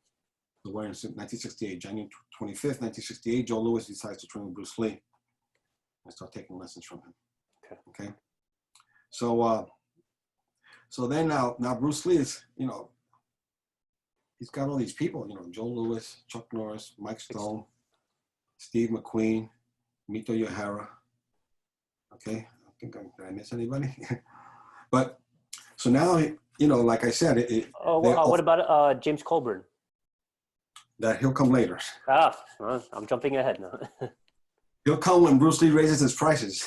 So we're in 1968, January 25th, 1968. Joe Louis decides to train with Bruce Lee and start taking lessons from him. Okay. So then now Bruce Lee is, he's got all these people, Joe Louis, Chuck Norris, Mike Stone, Steve McQueen, Mito Yohara. Okay, did I miss anybody? But so now, like I said, what about James Colburn? That he'll come later. I'm jumping ahead now. He'll come when Bruce Lee raises his prices.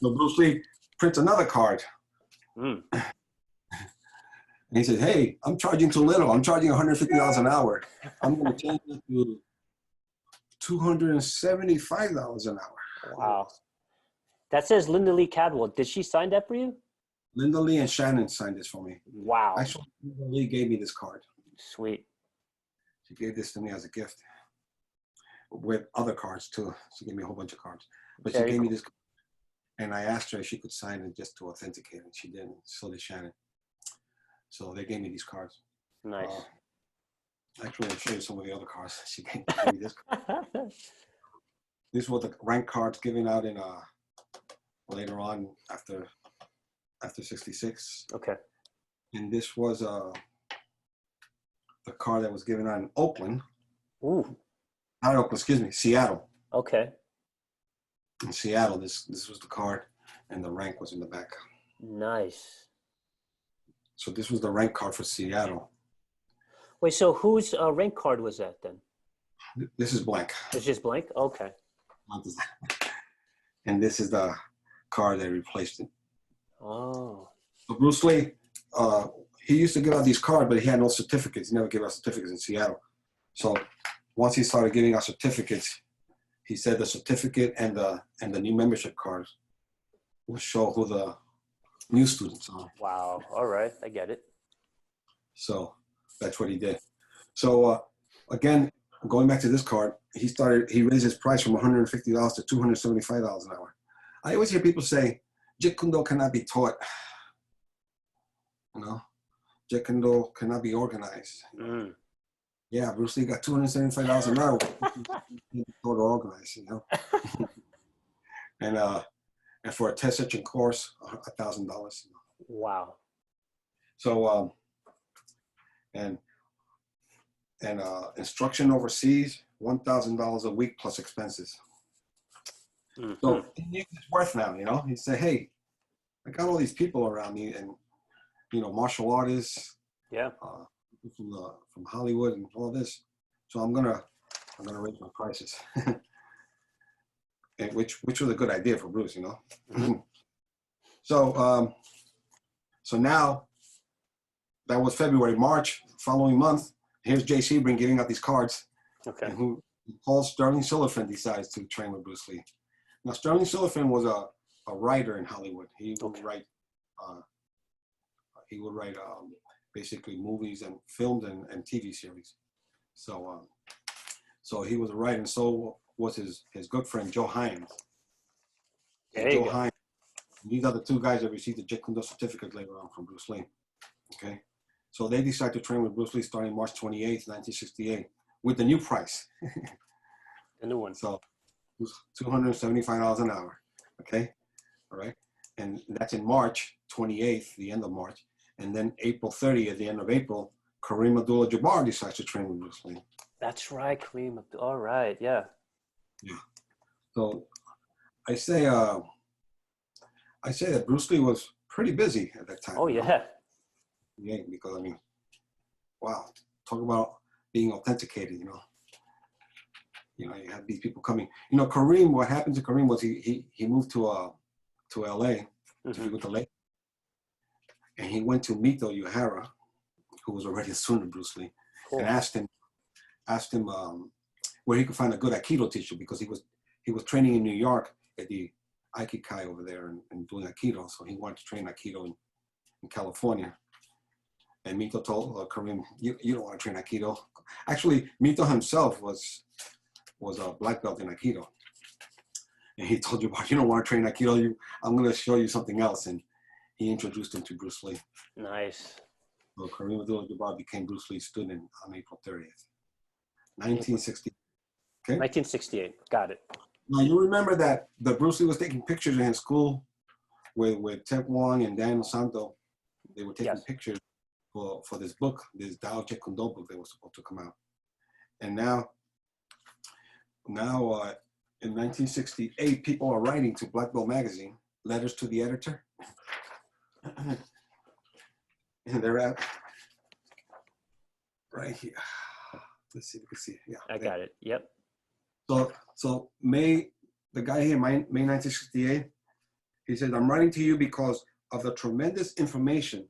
So Bruce Lee prints another card. And he says, hey, I'm charging too little. I'm charging $150 an hour. I'm going to change it to $275 an hour. Wow. That says Linda Lee Cadwell. Did she sign that for you? Linda Lee and Shannon signed this for me. Wow. Actually, Linda Lee gave me this card. Sweet. She gave this to me as a gift with other cards too. She gave me a whole bunch of cards. But she gave me this card. And I asked her if she could sign it just to authenticate it. She didn't. So did Shannon. So they gave me these cards. Nice. Actually, I'll show you some of the other cards. She gave me this card. These were the rank cards given out in later on after 66. Okay. And this was the card that was given out in Oakland. Ooh. Not Oakland, excuse me, Seattle. Okay. In Seattle, this was the card, and the rank was in the back. Nice. So this was the rank card for Seattle. Wait, so whose rank card was that then? This is blank. It's just blank? Okay. And this is the card that replaced it. Oh. So Bruce Lee, he used to give out these cards, but he had no certificates. He never gave out certificates in Seattle. So once he started giving out certificates, he said the certificate and the new membership cards will show who the new students are. Wow. All right. I get it. So that's what he did. So again, going back to this card, he raised his price from $150 to $275 an hour. I always hear people say, Jeet Kune cannot be taught. You know, Jeet Kune cannot be organized. Mm. Yeah, Bruce Lee got $275 an hour. Taught or organized, you know. And for a test searching course, $1,000. Wow. So and instruction overseas, $1,000 a week plus expenses. Mm-hmm. So he knew his worth now, you know. He said, "Hey, I got all these people around me, and you know, martial artists, Yeah. From Hollywood and all this. So I'm gonna raise my prices." And which was a good idea for Bruce, you know. Mm-hmm. So now that was February. March, following month, here's Jay Sebring giving out these cards. Okay. And who Paul Sterling Silverfin decides to train with Bruce Lee. Now Sterling Silverfin was a writer in Hollywood. He would write basically movies and films and TV series. So he was a writer, and so was his good friend Joe Hines. Joe Hines. These are the two guys that received the Jeet Kune certificate later on from Bruce Lee. Okay, so they decided to train with Bruce Lee starting March 28th, 1968, with the new price. The new one. So it was $275 an hour. Okay, all right, and that's in March 28th, the end of March, and then April 30th, the end of April, Kareem Abdul-Jabbar decides to train with Bruce Lee. That's right, Kareem. All right, yeah. Yeah. So I say that Bruce Lee was pretty busy at that time. Oh yeah. Yeah, because I mean, wow, talk about being authenticated. You know, you have these people coming. You know, Kareem. What happened to Kareem was he moved to LA to be with the late, and he went to Mito Uehara, who was already a student of Bruce Lee, and asked him where he could find a good Aikido teacher, because he was training in New York at the Aikikai over there and doing Aikido. So he wanted to train Aikido in California. And Mito told Kareem, you don't want to train Aikido. Actually, Mito himself was a black belt in Aikido. And he told Jabbar, you don't want to train Aikido, I'm going to show you something else. And he introduced him to Bruce Lee. Nice. So Kareem Abdul-Jabbar became Bruce Lee's student on April 30th, 1960. Okay? 1968. Got it. Now, you remember that Bruce Lee was taking pictures in his school with Ted Wong and Daniel Santo. They were taking pictures for this book, this Tao Jeet Kune Do book that was supposed to come out. And now in 1968, people are writing to Black Belt magazine letters to the editor. And they're at right here. Let's see if we can see it. Yeah. I got it. Yep. So the guy here, May 1968, he said, I'm writing to you because of the tremendous information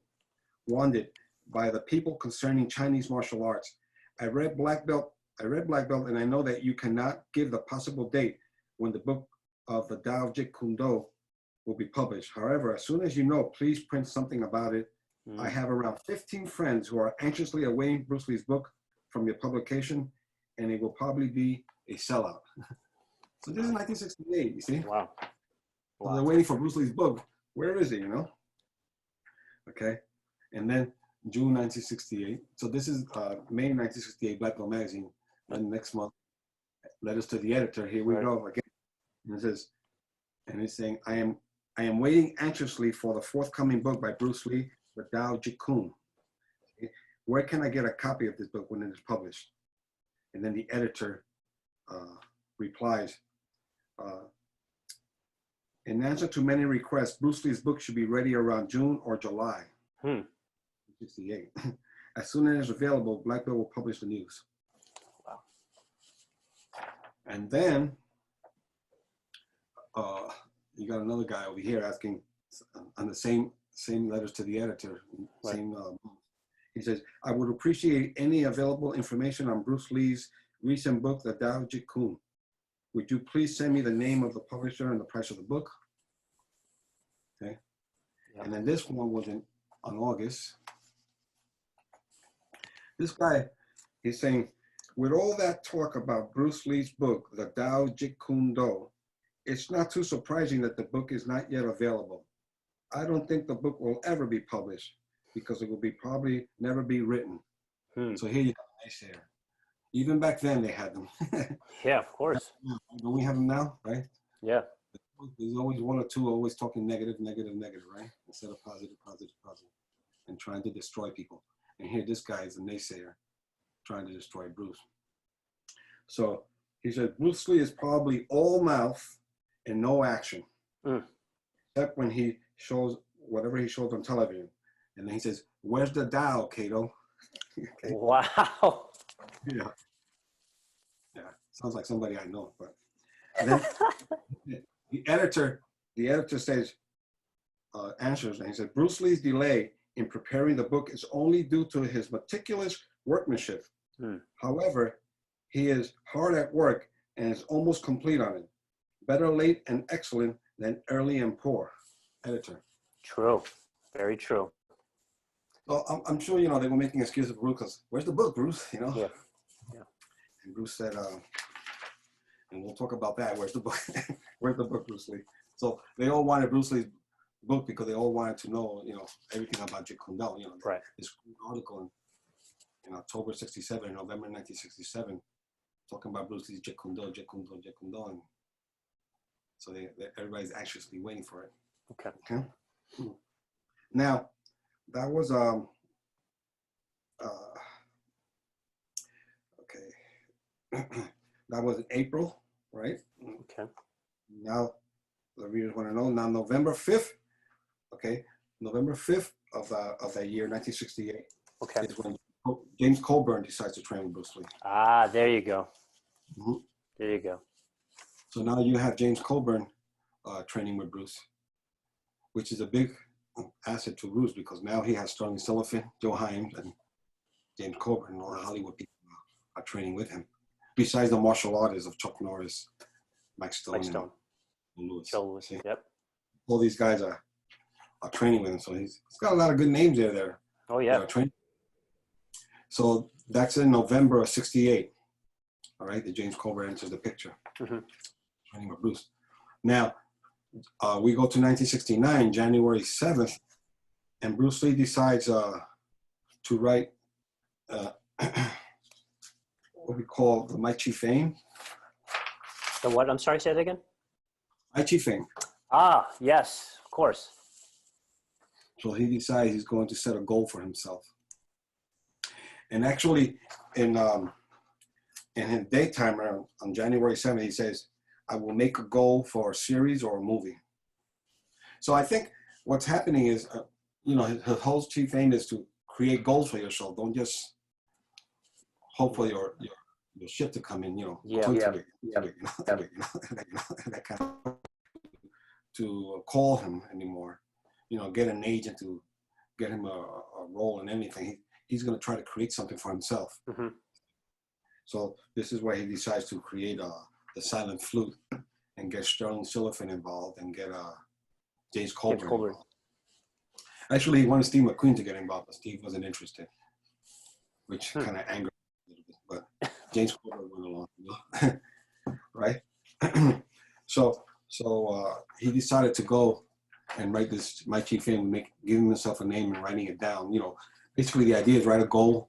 wanted by the people concerning Chinese martial arts. I read Black Belt, and I know that you cannot give the possible date when the book of the Tao Jeet Kune Do will be published. However, as soon as you know, please print something about it. I have around 15 friends who are anxiously awaiting Bruce Lee's book from your publication, and it will probably be a sellout. So this is 1968, you see? Wow. So they're waiting for Bruce Lee's book. Where is it, you know? Okay. And then June 1968. So this is May 1968, Black Belt magazine. Then next month, letters to the editor. Here we go again. And it says, and it's saying, I am waiting anxiously for the forthcoming book by Bruce Lee, the Tao Jeet Kune. Okay. Where can I get a copy of this book when it is published? And then the editor replies, in answer to many requests, Bruce Lee's book should be ready around June or July. 68. As soon as it's available, Black Belt will publish the news. Wow. And then you got another guy over here asking on the same letters to the editor. Right. Same. He says, I would appreciate any available information on Bruce Lee's recent book, The Tao Jeet Kune. Would you please send me the name of the publisher and the price of the book? Okay. Yep. And then this one was on August. This guy is saying, with all that talk about Bruce Lee's book, The Tao Jeet Kune Do, it's not too surprising that the book is not yet available. I don't think the book will ever be published because it will probably never be written. So here you go, naysayer. Even back then they had them. Yeah, of course. Don't we have them now, right? Yeah. There's always one or two always talking negative, right? Instead of positive, and trying to destroy people. And here this guy is a naysayer trying to destroy Bruce. So he said, Bruce Lee is probably all mouth and no action, except when he shows whatever he shows on television. And then he says, where's the Tao, Kato? Okay. Wow. Yeah. Sounds like somebody I know. But then the editor says, answers, and he said, Bruce Lee's delay in preparing the book is only due to his meticulous workmanship. However, he is hard at work and is almost complete on it. Better late and excellent than early and poor. Editor. True. Very true. Well, I'm sure, they were making excuses for Bruce because where's the book, Bruce? Yeah. And Bruce said, and we'll talk about that. Where's the book? Where's the book, Bruce Lee? So they all wanted Bruce Lee's book because they all wanted to know, everything about Jeet Kune Do. Right. This article in October '67, November 1967, talking about Bruce Lee's Jeet Kune Do, Jeet Kune Do, Jeet Kune Do, and so everybody's anxiously waiting for it. Okay. Now, that was that was in April, right? Okay. Now, the readers want to know. Now, November 5th, November 5th of that year, 1968, is when James Coburn decides to train with Bruce Lee. Ah, there you go. There you go. So now you have James Coburn training with Bruce, which is a big asset to Bruce because now he has Sterling Silverfin, Joe Hyams, and James Coburn, and all the Hollywood people are training with him. Besides the martial artists of Chuck Norris, Mike Stone, and Lewis. Joe Lewis. Yep. All these guys are training with him, so he's got a lot of good names there. Oh yeah. So that's in November of '68. All right, the James Coburn enters the picture. Training with Bruce. Now we go to 1969, January 7th, and Bruce Lee decides to write what we call the Mai Chi Fame. The what? I'm sorry, say that again. Mai Chi Fame. Ah, yes, of course. So he decides he's going to set a goal for himself. And actually, in his daytime on January 7th, he says, I will make a goal for a series or a movie. So I think what's happening is, his whole chief aim is to create goals for yourself. Don't just hope for your ship to come in, that kind of, to call him anymore, get an agent to get him a role in anything. He's going to try to create something for himself. So this is where he decides to create the silent flute and get Sterling Silverfin involved and get James Coburn involved. Actually, he wanted Steve McQueen to get involved, but Steve wasn't interested, which kind of angered him a little bit. But James Coburn went along, right? So he decided to go and write this Mai Chi Fame, giving himself a name and writing it down. Basically the idea is write a goal,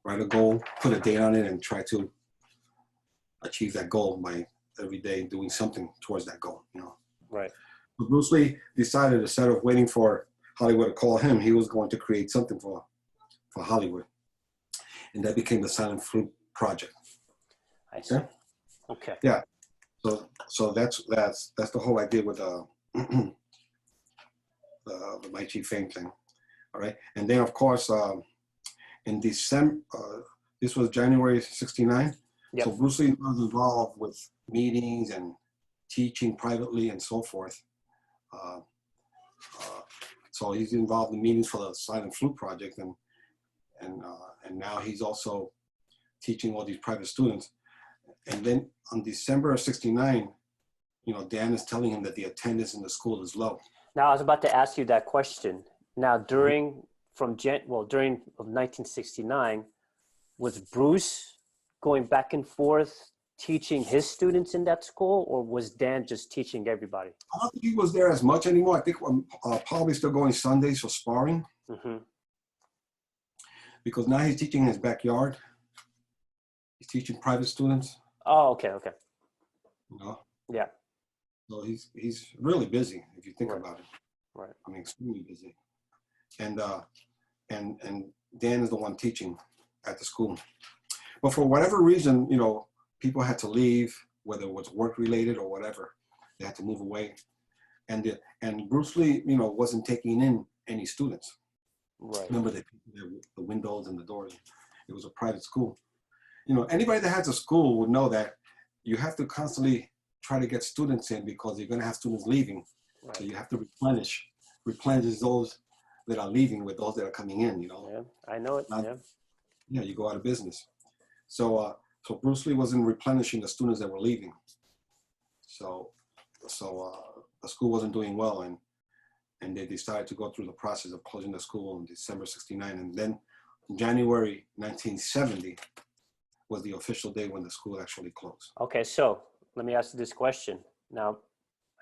put a date on it, and try to achieve that goal by every day doing something towards that goal. Right. But Bruce Lee decided instead of waiting for Hollywood to call him, he was going to create something for Hollywood, and that became the Silent Flute Project. I see. Okay. Yeah. So that's the whole idea with the Mai Chi Fame thing. All right. And then of course in December, this was January '69. Yep. So Bruce Lee was involved with meetings and teaching privately and so forth. So he's involved in meetings for the Silent Flute Project, and now he's also teaching all these private students. And then on December of '69, Dan is telling him that the attendance in the school is low. Now, I was about to ask you that question. Now, during 1969, was Bruce going back and forth teaching his students in that school, or was Dan just teaching everybody? I don't think he was there as much anymore. I think probably still going Sundays for sparring, because now he's teaching in his backyard. He's teaching private students. Oh, okay. Yeah. So he's really busy if you think about it. Right. I mean, extremely busy. And Dan is the one teaching at the school. But for whatever reason, people had to leave, whether it was work related or whatever. They had to move away. And Bruce Lee, wasn't taking in any students. Right. Remember the windows and the doors. It was a private school. Anybody that has a school would know that you have to constantly try to get students in because you're going to have students leaving. Right. So you have to replenish those that are leaving with those that are coming in, Yeah, I know it. Yeah, you go out of business. So Bruce Lee wasn't replenishing the students that were leaving. So the school wasn't doing well, and they decided to go through the process of closing the school in December '69, and then January 1970 was the official day when the school actually closed. Okay, so let me ask you this question. Now,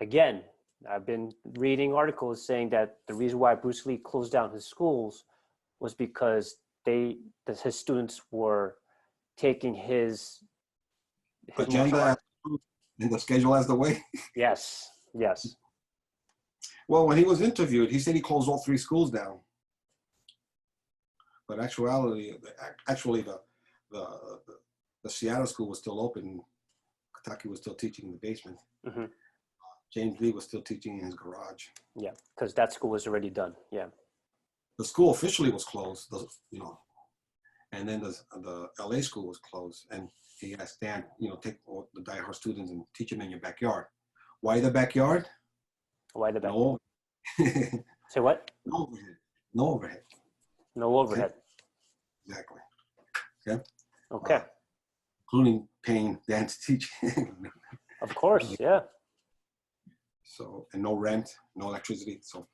again, I've been reading articles saying that the reason why Bruce Lee closed down his schools was because his students were taking his agenda and the schedule as the way. Yes. Well, when he was interviewed, he said he closed all 3 schools down. But actually, the Seattle school was still open. Kentucky was still teaching in the basement. James Lee was still teaching in his garage. Yeah, because that school was already done. Yeah. The school officially was closed, and then the LA school was closed. And he asked Dan, take all the diehard students and teach them in your backyard. Why the backyard? Why the backyard? Say what? No overhead. No overhead. No overhead. Okay? Exactly. Okay. Okay. Including paying Dan to teach. Of course, yeah. So, and no rent, no electricity. So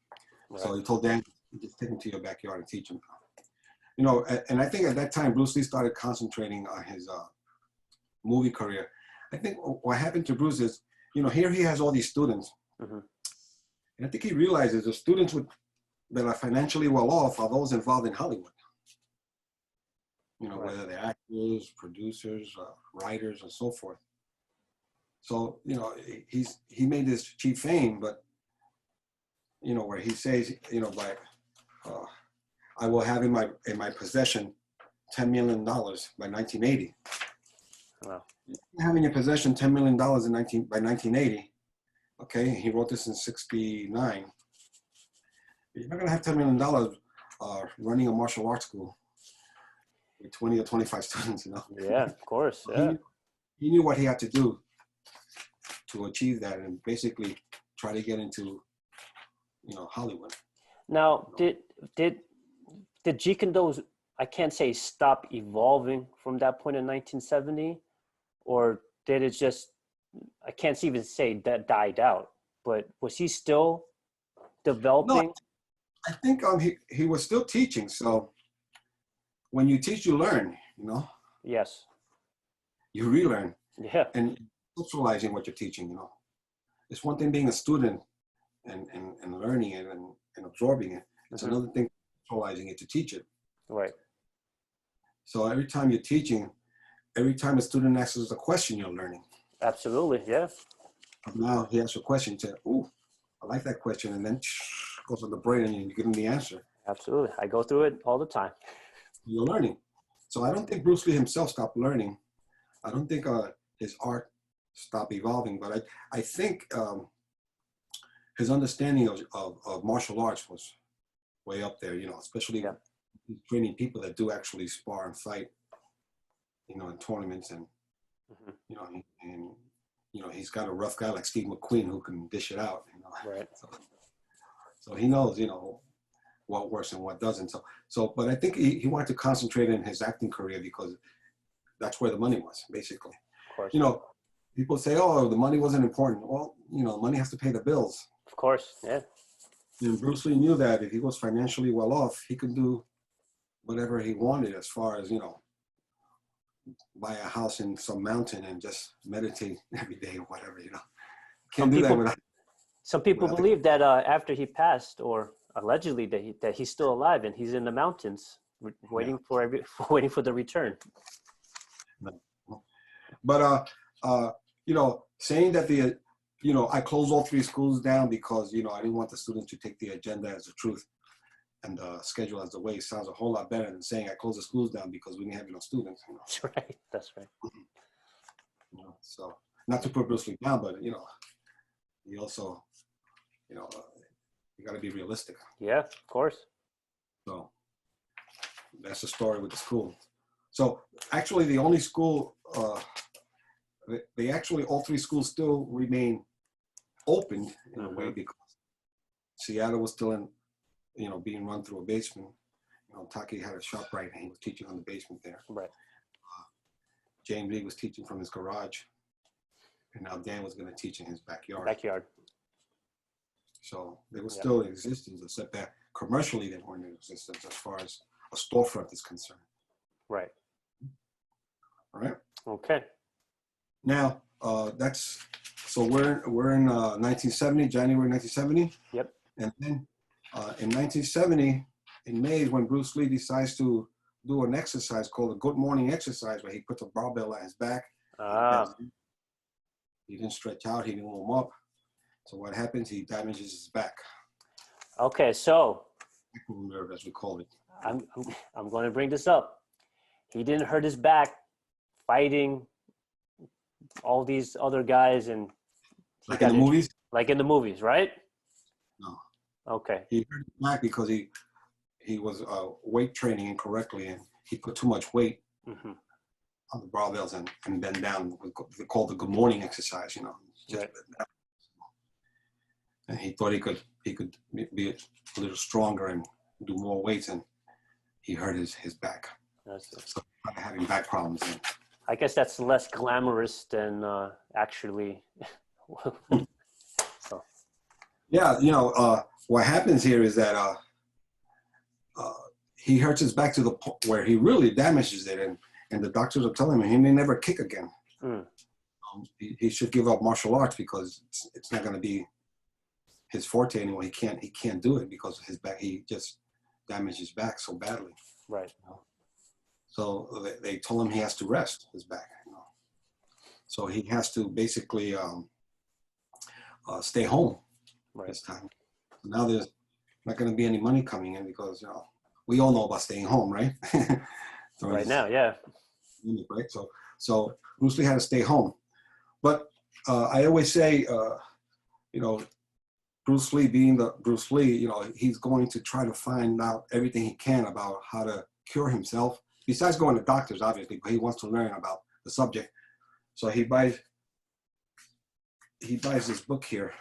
he told Dan, just take him to your backyard and teach him. And I think at that time, Bruce Lee started concentrating on his movie career. I think what happened to Bruce is, here he has all these students. And I think he realizes the students that are financially well off are those involved in Hollywood. Whether they're actors, producers, writers, and so forth. So, he made this cheap fame, but, where he says, I will have in my possession $10 million by 1980. Wow. Having in possession $10 million by 1980, okay, he wrote this in '69. You're not going to have $10 million running a martial arts school with 20 or 25 students, Yeah, of course, yeah. He knew what he had to do to achieve that and basically try to get into, Hollywood. Now, did Jeet Kune, I can't say stop evolving from that point in 1970, or did it just, I can't even say that died out, but was he still developing? No, I think he was still teaching. So when you teach, you learn, Yes. You relearn. Yeah. And socializing what you're teaching, It's one thing being a student and learning it and absorbing it. It's another thing socializing it to teach it. Right. So every time you're teaching, every time a student asks a question, you're learning. Absolutely, yeah. Now he asks a question, say, "Ooh, I like that question," and then goes on the brain and you give him the answer. Absolutely. I go through it all the time. You're learning. So I don't think Bruce Lee himself stopped learning. I don't think his art stopped evolving, but I think his understanding of martial arts was way up there, especially training people that do actually spar and fight, in tournaments and You know, and you know, he's got a rough guy like Steve McQueen who can dish it out. You know, Right. So he knows, you know, what works and what doesn't. But I think he wanted to concentrate in his acting career because that's where the money was, basically. Of course. You know, people say, "Oh, the money wasn't important." Well, you know, money has to pay the bills. Of course. Yeah. And Bruce Lee knew that if he was financially well off, he could do whatever he wanted, as far as, you know, buy a house in some mountain and just meditate every day or whatever. You know, can't do that without. Some people believe that after he passed, or allegedly that he's still alive and he's in the mountains waiting waiting for the return. But you know, saying that you know, I closed all 3 schools down because, you know, I didn't want the students to take the agenda as the truth and the schedule as the way, sounds a whole lot better than saying I closed the schools down because we didn't have enough students. You know? That's right. That's right. You know, so not to put Bruce Lee down, but you know, he also, you know, you got to be realistic. Yeah, of course. So that's the story with the school. So actually, the only school, they actually, all 3 schools still remain open in a way, because Seattle was still in, you know, being run through a basement. You know, Taki had a shop right, and he was teaching on the basement there. Right. James Reed was teaching from his garage, and now Dan was going to teach in his backyard. So they were still in existence, except that commercially they weren't in existence as far as a storefront is concerned. Right. All right. Okay. Now so we're in 1970, January 1970. Yep. And then in 1970, in May, is when Bruce Lee decides to do an exercise called a good morning exercise, where he puts a barbell on his back. He didn't stretch out, he didn't warm up. So what happens? He damages his back. Okay, so Nerve, as we call it. I'm going to bring this up. He didn't hurt his back fighting all these other guys, and like in the movies. Like in the movies, right? No. Okay. He hurt his back because he was weight training incorrectly, and he put too much weight on the barbells and bend down. They called the good morning exercise, you know. Just and he thought he could be a little stronger and do more weights, and he hurt his back. So having back problems. I guess that's less glamorous than actually. So. Yeah, you know, what happens here is that he hurts his back to the point where he really damages it, and the doctors are telling him he may never kick again. He should give up martial arts because it's not going to be his forte anymore. He can't do it because of his back. He just damaged his back so badly. Right. You know? So they told him he has to rest his back. You know? So he has to basically stay home this time. So now there's not going to be any money coming in because, you know, we all know about staying home, right? Right now, yeah. Right. So Bruce Lee had to stay home. But I always say, you know, Bruce Lee being the Bruce Lee, you know, he's going to try to find out everything he can about how to cure himself. Besides going to doctors, obviously, but he wants to learn about the subject. So he buys this book here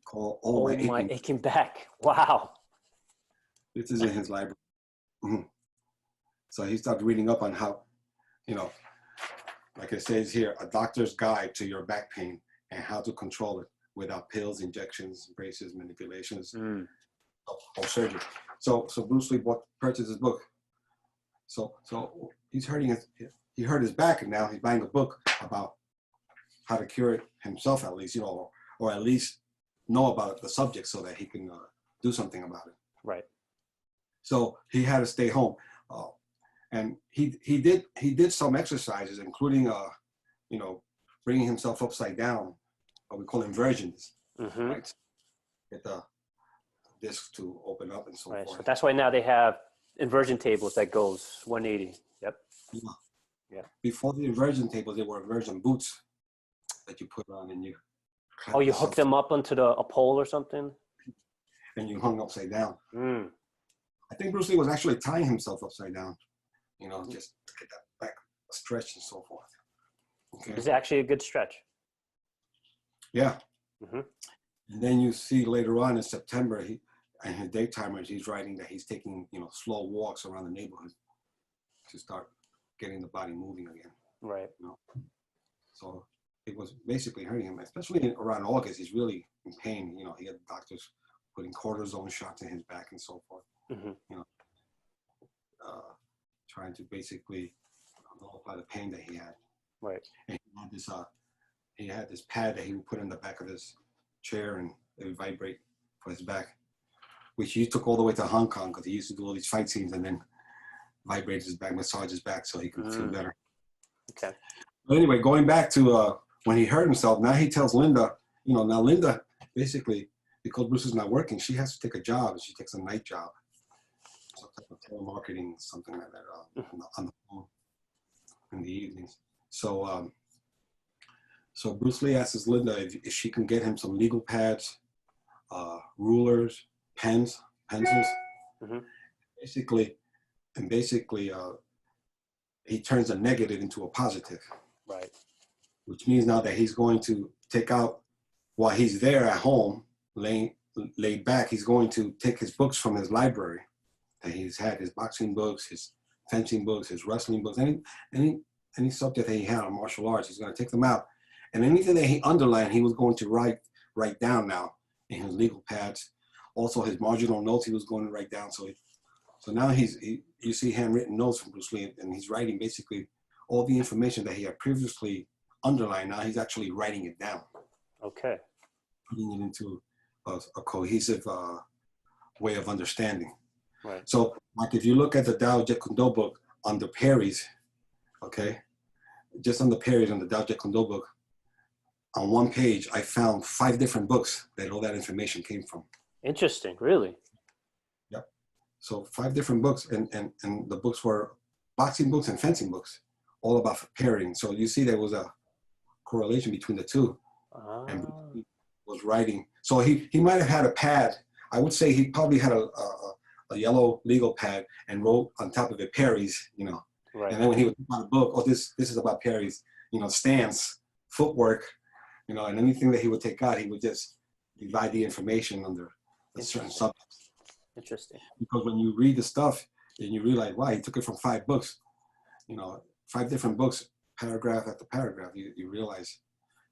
called Oh My Aching Back. Wow. This is in his library. So he started reading up on how, you know, like it says here, a doctor's guide to your back pain and how to control it without pills, injections, braces, manipulations, or surgery. So Bruce Lee purchased his book. So he's he hurt his back, and now he's buying a book about how to cure it himself, at least, you know, or at least know about the subject so that he can do something about it. Right. So he had to stay home, and he did some exercises, including you know, bringing himself upside down, what we call inversions, right? Get the disc to open up and so forth. So that's why now they have inversion tables that goes 180. Yep. Yeah. Before the inversion tables, there were inversion boots that you put on, and you. Oh, you hooked them up onto a pole or something. And you hung upside down. I think Bruce Lee was actually tying himself upside down, you know, just to get that back stretch and so forth. Okay. It's actually a good stretch. Yeah. Mm-hmm. And then you see later on in September, and his daytimers, he's writing that he's taking, slow walks around the neighborhood to start getting the body moving again. Right. So it was basically hurting him, especially around August. He's really in pain. He had doctors putting cortisone shots in his back and so forth. Mm-hmm. Trying to basically nullify the pain that he had. Right. And he had this pad that he would put in the back of his chair, and it would vibrate for his back, which he took all the way to Hong Kong because he used to do all these fight scenes and then vibrate his back, massage his back so he could feel better. Okay. But anyway, going back to when he hurt himself, now he tells Linda, now Linda, basically, because Bruce is not working, she has to take a job, and she takes a night job. Some type of telemarketing, something like that, on the phone in the evenings. So Bruce Lee asks Linda if she can get him some legal pads, rulers, pencils. Mm-hmm. Basically, he turns a negative into a positive. Right. Which means now that he's going to take out, while he's there at home, laid back, he's going to take his books from his library that he's had, his boxing books, his fencing books, his wrestling books, any subject that he had on martial arts, he's going to take them out. And anything that he underlined, he was going to write down now in his legal pads. Also, his marginal notes, he was going to write down. So now you see handwritten notes from Bruce Lee, and he's writing basically all the information that he had previously underlined. Now he's actually writing it down. Okay. Putting it into a cohesive way of understanding. Right. So, like if you look at the Tao Jeet Kune Do book on the parries, okay, just on the parries on the Tao Jeet Kune Do book, on one page, I found 5 different books that all that information came from. Interesting. Really? Yep. So 5 different books, and the books were boxing books and fencing books, all about parrying. So you see there was a correlation between the two. And he was writing. So he might have had a pad. I would say he probably had a yellow legal pad and wrote on top of it parries, Right. And then when he would put on a book, this is about parries, stance, footwork, and anything that he would take out, he would just divide the information under a certain subject. Interesting. Because when you read the stuff and you realize, wow, he took it from 5 books, 5 different books, paragraph after paragraph, you realize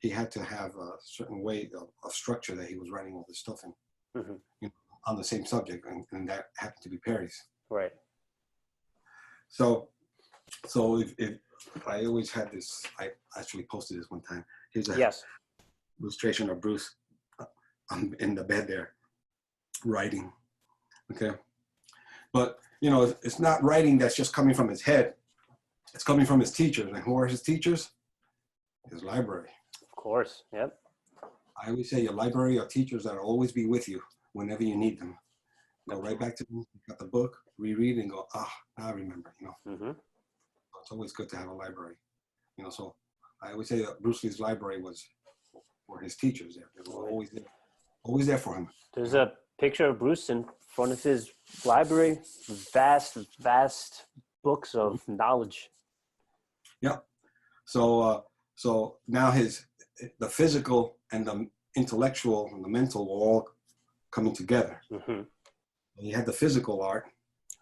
he had to have a certain way of structure that he was writing all this stuff in, Mm-hmm. On the same subject, and that happened to be parries. Right. So if I always had this, I actually posted this one time. Here's a illustration of Bruce in the bed there, writing. Okay, but it's not writing that's just coming from his head. It's coming from his teachers, and who are his teachers? His library. Of course. Yep. I always say your library are teachers that will always be with you whenever you need them. Go right back to them, got the book, reread, and go, now I remember, Mm-hmm. It's always good to have a library, so I always say that Bruce Lee's library was for his teachers there. They were always there for him. There's a picture of Bruce in front of his library, vast books of knowledge. Yeah. So now the physical and the intellectual and the mental were all coming together. Mm-hmm. He had the physical art,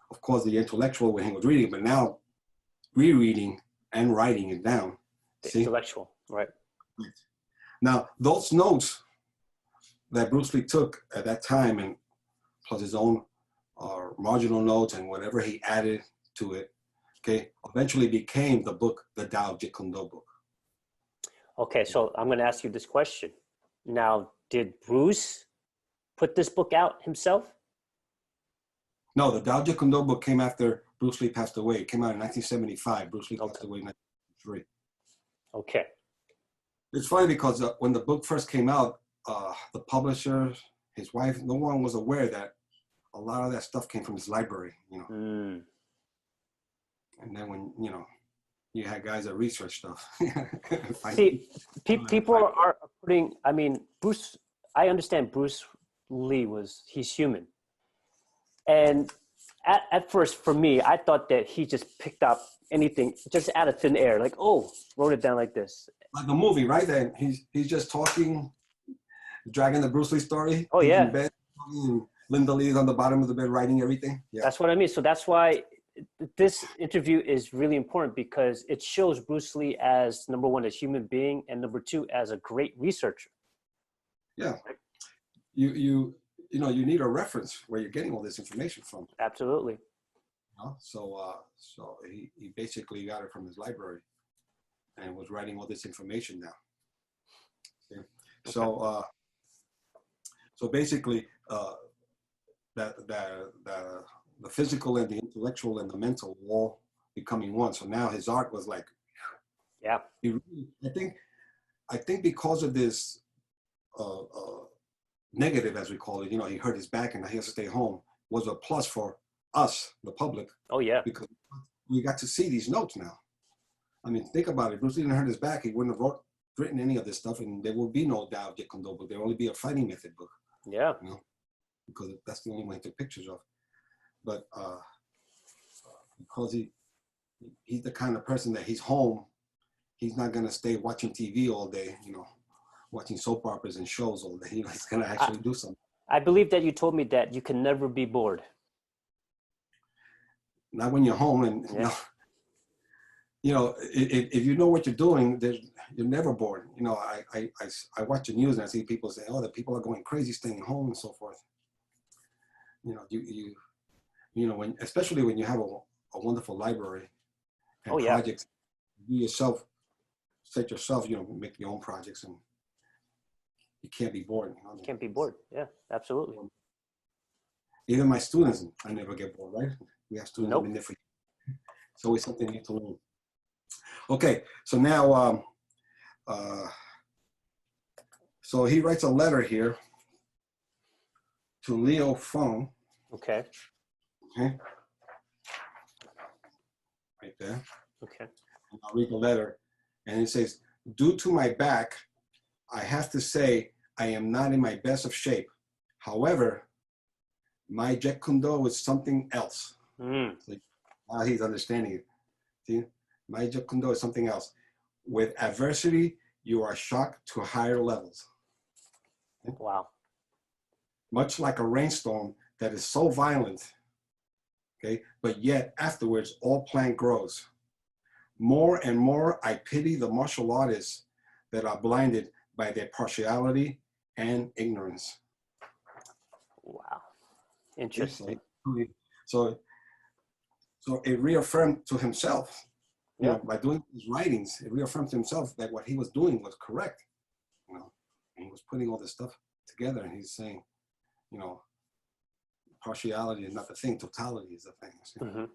of course, the intellectual when he was reading, but now rereading and writing it down. The intellectual, right? Now, those notes that Bruce Lee took at that time, and plus his own marginal notes and whatever he added to it, okay, eventually became the book, the Tao Jeet Kune Do book. Okay, so I'm going to ask you this question. Now, did Bruce put this book out himself? No, the Tao Jeet Kune Do book came after Bruce Lee passed away. It came out in 1975. Bruce Lee passed away in 1973. Okay. It's funny because when the book first came out, the publisher, his wife, no one was aware that a lot of that stuff came from his library, Mm. And then when, you had guys that research stuff. See, people are putting, Bruce, I understand Bruce Lee he's human. And at first, for me, I thought that he just picked up anything just out of thin air. Like, oh, wrote it down like this. Like a movie, right? And he's just talking, dragging the Bruce Lee story. Oh, He's yeah. in bed, and Linda Lee is on the bottom of the bed writing everything. Yeah. That's what I mean. So that's why this interview is really important, because it shows Bruce Lee as, number one, a human being, and number two, as a great researcher. Yeah. You need a reference where you're getting all this information from. Absolutely. You know? So he basically got it from his library and was writing all this information down. Okay. So basically, the physical and the intellectual and the mental were all becoming one. So now his art was like, yeah. I think because of this negative, as we call it, he hurt his back and he has to stay home, was a plus for us, the public. Oh, yeah. Because we got to see these notes now. I mean, think about it. Bruce Lee didn't hurt his back. He wouldn't have written any of this stuff, and there would be no Tao Jeet Kune Do book. There would only be a fighting method book. Yeah. Because that's the only one he took pictures of. But because he's the kind of person that he's home, he's not going to stay watching TV all day, watching soap operas and shows all day. He's going to actually do something. I believe that you told me that you can never be bored. Not when you're home, and if you know what you're doing, you're never bored. I watch the news and I see people say, "Oh, the people are going crazy staying home and so forth." Especially when you have a wonderful library and projects, you yourself set yourself, make your own projects, and you can't be bored. You can't be bored. Yeah, absolutely. Even my students, I never get bored, right? We have students who've been there for years. It's always something new to learn. Okay, so now, so he writes a letter here to Leo Feng. Okay. Okay. Right there. Okay. And I'll read the letter. And it says, "Due to my back, I have to say I am not in my best of shape. However, my Jeet Kune Do is something else." So now he's understanding it. See? My Jeet Kune Do is something else. With adversity, you are shocked to higher levels. Okay? Wow. Much like a rainstorm that is so violent, okay, but yet afterwards all plant grows. More and more I pity the martial artists that are blinded by their partiality and ignorance. Wow. Interesting. So it reaffirmed to himself, by doing his writings, it reaffirmed to himself that what he was doing was correct. And he was putting all this stuff together, and he's saying, partiality is not the thing, totality is the thing. Mm-hmm.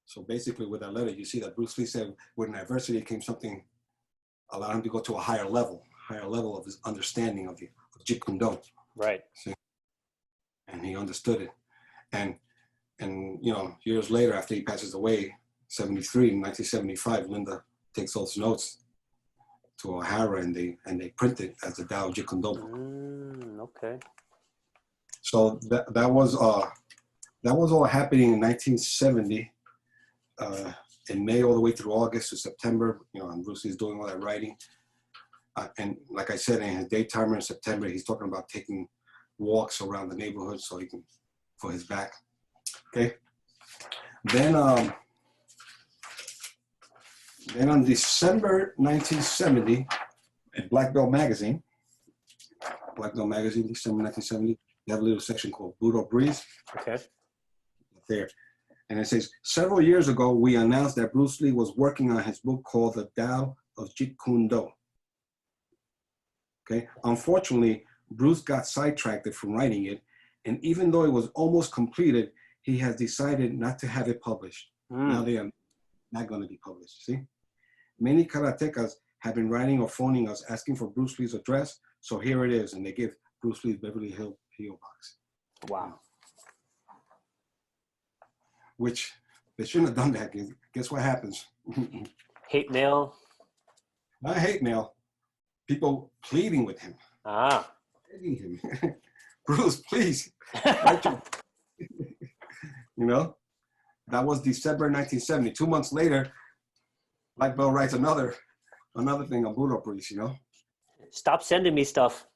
So basically with that letter, you see that Bruce Lee said with an adversity came something, allowed him to go to a higher level of his understanding of Jeet Kune Do. Right. See? And he understood it. And years later, after he passes away, 1975, Linda takes those notes to O'Hara and they print it as the Tao Jeet Kune Do. Okay. So that was all happening in 1970, in May all the way through August to September. And Bruce Lee's doing all that writing. And like I said, in his daytimer in September, he's talking about taking walks around the neighborhood so he can, for his back. Okay. Then on December 1970, in Black Belt Magazine, December 1970, they have a little section called Budo Breeze. Okay. There. And it says, "Several years ago, we announced that Bruce Lee was working on his book called The Tao of Jeet Kune Do. Okay. Unfortunately, Bruce got sidetracked from writing it, and even though it was almost completed, he has decided not to have it published. Now they are not going to be published. See? Many karatekas have been writing or phoning us asking for Bruce Lee's address, so here it is, and they give Bruce Lee's Beverly Hills P.O. Box. Wow. Which they shouldn't have done that. Guess what happens? Hate mail. Not hate mail. People pleading with him. Begging him. Bruce, please. Tao That was December 1970. 2 months later, Black Belt writes another thing on Budo Priest, you know. Stop sending me stuff.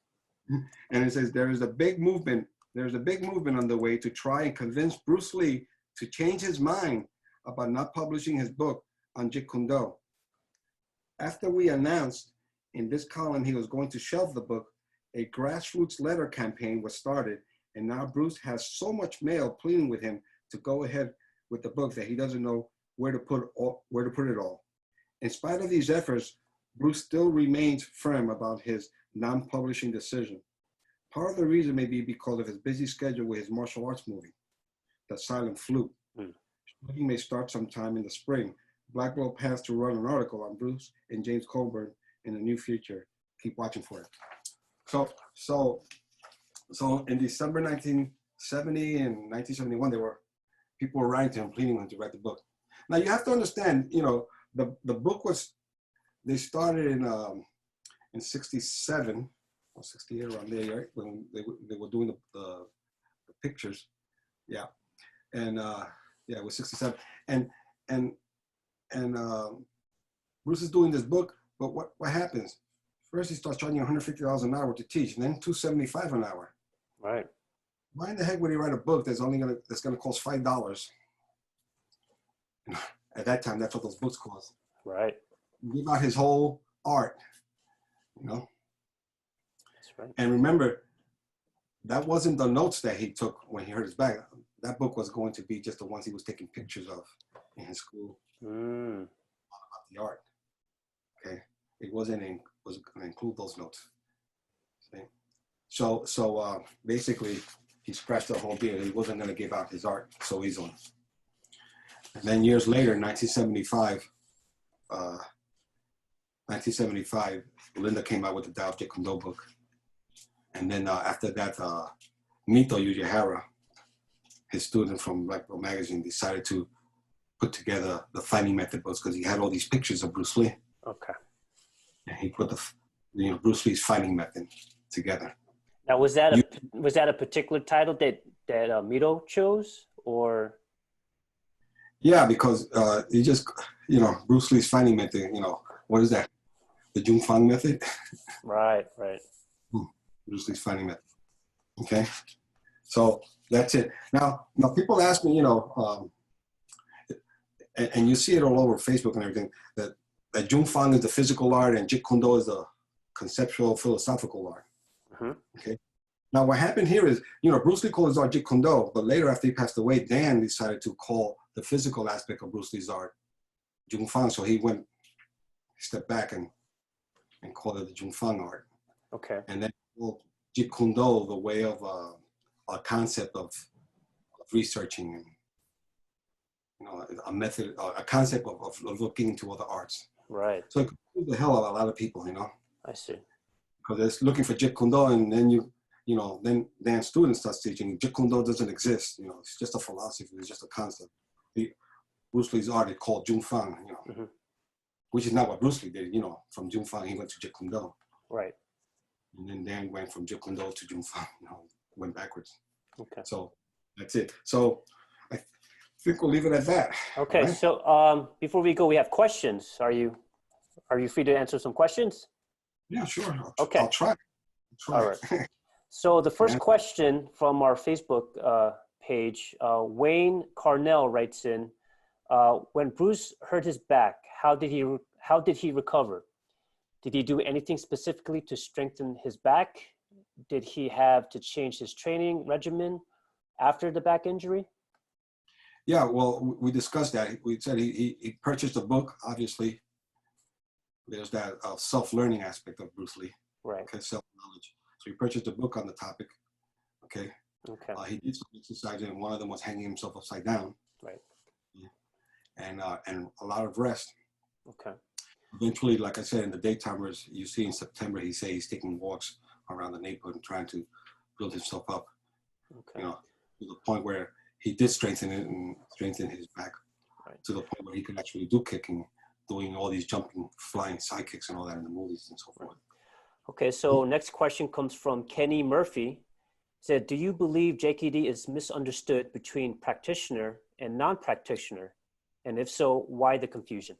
And it says there's a big movement on the way to try and convince Bruce Lee to change his mind about not publishing his book on Jeet Kune Do. After we announced in this column he was going to shelve the book, a grassroots letter campaign was started, and now Bruce has so much mail pleading with him to go ahead with the book that he doesn't know where to put it all. In spite of these efforts, Bruce still remains firm about his non-publishing decision. Part of the reason may be because of his busy schedule with his martial arts movie, The Silent Flute. He may start sometime in the spring. Black Belt plans to run an article on Bruce and James Coburn in the near future. Keep watching for it. So in December 1970 and 1971, people were writing to him, pleading with him to write the book. Now you have to understand, you know, the book they started in 67 or 68, around there, right? When they were doing the pictures. Yeah. And it was 67. And Bruce is doing this book, but what happens? First he starts charging $150 an hour to teach, and then $275 an hour. Right. Why in the heck would he write a book that's gonna cost $5? At that time, that's what those books cost. Right. Give out his whole art, you know. That's right. And remember, that wasn't the notes that he took when he hurt his back. That book was going to be just the ones he was taking pictures of in his school about the art. Okay, it was going to include those notes. Okay? So basically, he scratched the whole deal. He wasn't going to give out his art so easily. And then years later, 1975, Linda came out with the Tao of Jeet Kune Do book. And then after that, Mito Yujihara, his student from Black Belt magazine, decided to put together the fighting method books because he had all these pictures of Bruce Lee. Okay. And he put Bruce Lee's fighting method together. Now, was that a particular title that Mito chose, or? Yeah, because he just, Bruce Lee's fighting method, what is that? The Jung Fang method? Right. Bruce Lee's fighting method. Okay? So that's it. Now people ask me, and you see it all over Facebook and everything, that Jung Fang is the physical art and Jeet Kune Do is the conceptual philosophical art. Okay? Now what happened here is, Bruce Lee called his art Jeet Kune Do, but later after he passed away, Dan decided to call the physical aspect of Bruce Lee's art Jung Fang. So he stepped back and called it the Jung Fang art. Okay. And then Jeet Kune Do, the way of a concept of researching, and a method, a concept of looking into other arts. Right. So it confused the hell out of a lot of people, I see. Because it's looking for Jeet Kune Do, and then then Dan student starts teaching Jeet Kune Do doesn't exist. It's just a philosophy. It's just a concept. Bruce Lee's art is called Jung Fang, which is not what Bruce Lee did. From Jung Fang he went to Jeet Kune Do. Right. And then Dan went from Jeet Kune Do to Jung Fang. Went backwards. Okay. So that's it. So I think we'll leave it at that. Okay. Right? So before we go, we have questions. Are you free to answer some questions? Yeah, sure. Okay. I'll try. All right. So the first question from our Facebook page, Wayne Carnell writes in, when Bruce hurt his back, how did he recover? Did he do anything specifically to strengthen his back? Did he have to change his training regimen after the back injury? Yeah, well, we discussed that. We said he purchased a book. Obviously, there's that self-learning aspect of Bruce Lee. Right. Okay, self-knowledge. So he purchased a book on the topic. Okay. Okay. He did some exercises, and one of them was hanging himself upside down. Right. And a lot of rest. Okay. Eventually, like I said, in the daytimers, you see in September, he's taking walks around the neighborhood and trying to build himself up. Okay. To the point where he did strengthen his back, right, to the point where he could actually do kicking, doing all these jumping, flying side kicks and all that in the movies and so forth. Okay, so next question comes from Kenny Murphy. He said, do you believe JKD is misunderstood between practitioner and non-practitioner? And if so, why the confusion?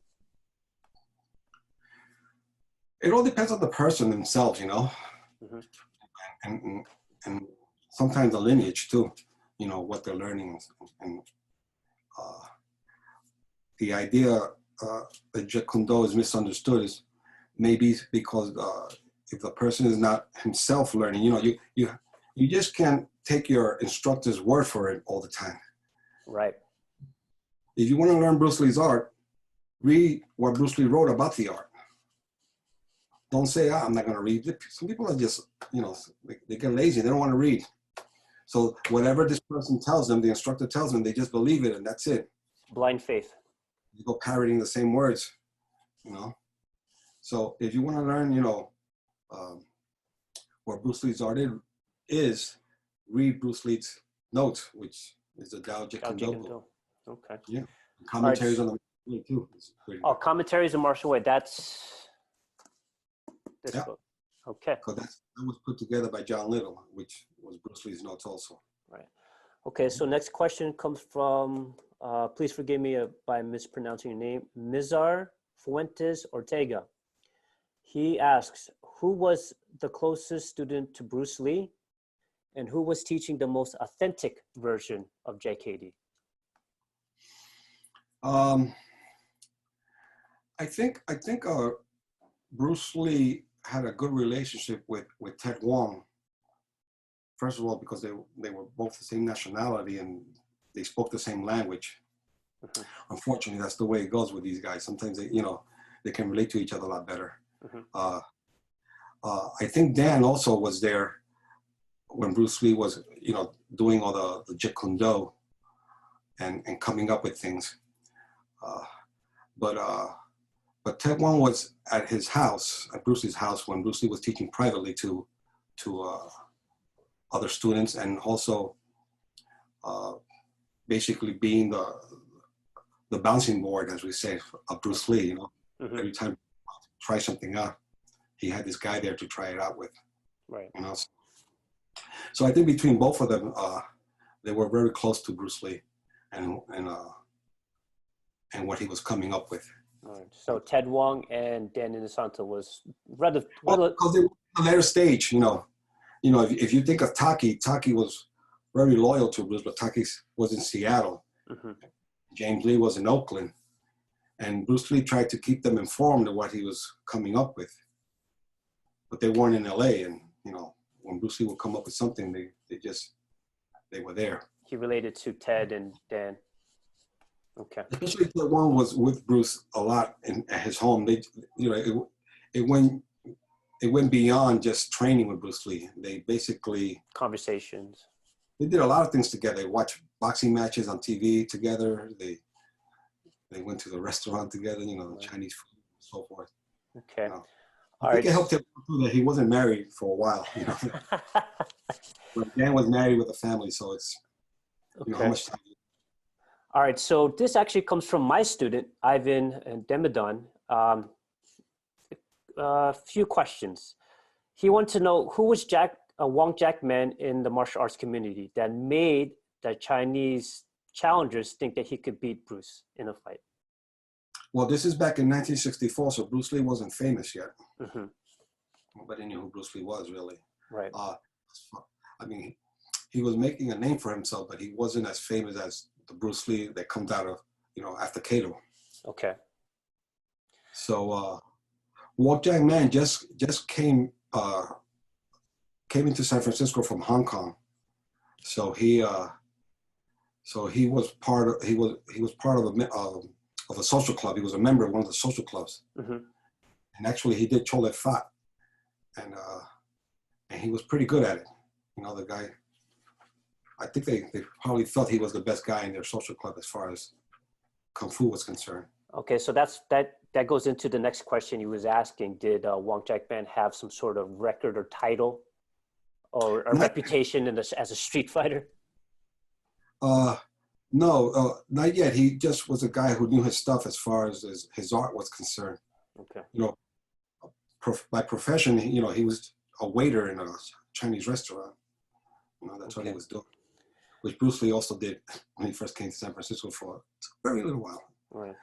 It all depends on the person themselves, you know, Mm-hmm. and sometimes the lineage too, you know, what they're learning. And the idea that Jeet Kune is misunderstood is maybe because if the person is not himself learning, you know, you just can't take your instructor's word for it all the time. Right. If you want to learn Bruce Lee's art, read what Bruce Lee wrote about the art. Don't say, I'm not going to read. Some people are just, you know, they get lazy. They don't want to read. So whatever this person tells them, the instructor tells them, they just believe it, and that's it. Blind faith. You go parroting the same words, you know. So if you want to learn, you know, what Bruce Lee's art is, read Bruce Lee's notes, which is the Jeet Kune. Okay. Yeah. Commentaries on the way too. Oh, commentaries on martial way. That's this book. Okay. Because that was put together by John Little, which was Bruce Lee's notes also. Right. Okay. So next question comes from, please forgive me by mispronouncing your name, Mizar Fuentes Ortega. He asks, who was the closest student to Bruce Lee, and who was teaching the most authentic version of JKD? I think Bruce Lee had a good relationship with Ted Wong. First of all, because they were both the same nationality and they spoke the same language. Mm-hmm. Unfortunately, that's the way it goes with these guys. Sometimes they can relate to each other a lot better. Mm-hmm. I think Dan also was there when Bruce Lee was, you know, doing all the Jeet Kune Do and coming up with things. But Ted Wong was at his house, at Bruce Lee's house, when Bruce Lee was teaching privately to other students, and also basically being the bouncing board, as we say, of Bruce Lee. You know, mm-hmm. Every time he try something out, he had this guy there to try it out with. Right. You know, so I think between both of them, they were very close to Bruce Lee, and what he was coming up with. All right. So Ted Wong and Dan Inosanto was rather because they were on a later stage, you know. You know, if you think of Taki was very loyal to Bruce, but Taki was in Seattle. Mm-hmm. James Lee was in Oakland, and Bruce Lee tried to keep them informed of what he was coming up with, but they weren't in LA. And you know, when Bruce Lee would come up with something, they were there. He related to Ted and Dan. Okay. Especially Ted Wong was with Bruce a lot at his home. They, you know, it went beyond just training with Bruce Lee. They basically conversations. They did a lot of things together. They watched boxing matches on TV together. They went to the restaurant together. You know, Chinese food and so forth. Okay. You know, I think it helped him too that he wasn't married for a while. You know, but Dan was married with a family, so it's you know how much time. All right, so this actually comes from my student, Ivan Demidon. A few questions. He wanted to know who was Wong Jack Man in the martial arts community that made the Chinese challengers think that he could beat Bruce in a fight. Well, this is back in 1964, so Bruce Lee wasn't famous yet. Mm-hmm. Nobody knew who Bruce Lee was, really. Right. I mean, he was making a name for himself, but he wasn't as famous as the Bruce Lee that comes out of, you know, after Kato. Okay. So Wong Jack Man just came into San Francisco from Hong Kong. So he was part of a social club. He was a member of one of the social clubs. Mm-hmm. And actually he did Cholet Fat. And he was pretty good at it. You know, the guy, I think they probably felt he was the best guy in their social club as far as Kung Fu was concerned. Okay, so that goes into the next question he was asking. Did Wong Jack Man have some sort of record or title or a reputation as a street fighter? No, not yet. He just was a guy who knew his stuff as far as his art was concerned. Okay. You know, by profession, you know, he was a waiter in a Chinese restaurant. You know, that's what he was doing. which Bruce Lee also did when he first came to San Francisco for a very little while. Right.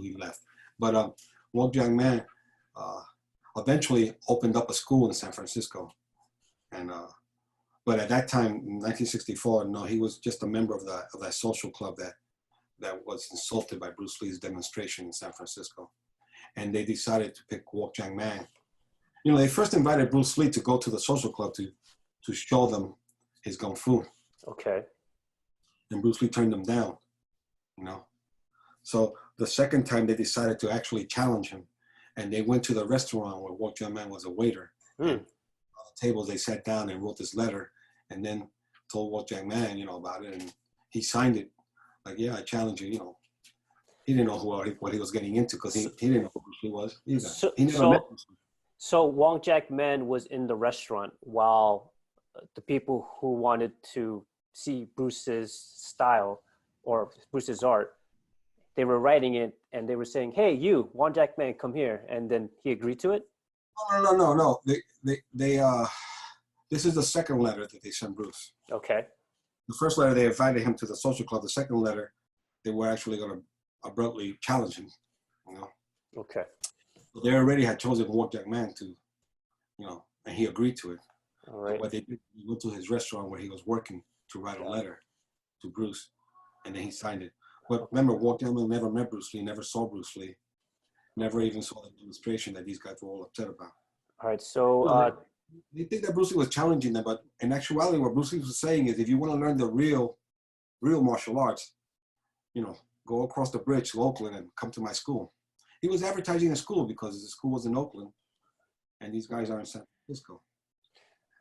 He left. But Wok Jang Man eventually opened up a school in San Francisco. And but at that time, in 1964, no, he was just a member of that social club that was insulted by Bruce Lee's demonstration in San Francisco. And they decided to pick Wok Jang Man. You know, they first invited Bruce Lee to go to the social club to show them his Kung Fu. Okay. And Bruce Lee turned them down, you know. So the second time they decided to actually challenge him, and they went to the restaurant where Wok Jang Man was a waiter. And on the tables, they sat down and wrote this letter, and then told Wok Jang Man, you know, about it, and he signed it. Like, yeah, I challenge you, you know. He didn't know what he was getting into because he didn't know who Bruce Lee was either. He never met Bruce Lee. So Wok Jang Man was in the restaurant while the people who wanted to see Bruce's style or Bruce's art, they were writing it and they were saying, "Hey, you, Wok Jang Man, come here," and then he agreed to it. No. They this is the second letter that they sent Bruce. Okay. The first letter, they invited him to the social club. The second letter, they were actually going to abruptly challenge him, you know. Okay. They already had chosen Wok Jang Man to, you know, and he agreed to it. All right. So what they did, he went to his restaurant where he was working to write a letter to Bruce, and then he signed it. But remember, Wok Jang Man never met Bruce Lee, never saw Bruce Lee, never even saw the demonstration that these guys were all upset about. All right. So they think that Bruce Lee was challenging them, but in actuality, what Bruce Lee was saying is, if you want to learn the real martial arts, you know, go across the bridge to Oakland and come to my school. He was advertising a school because the school was in Oakland, and these guys are in San Francisco.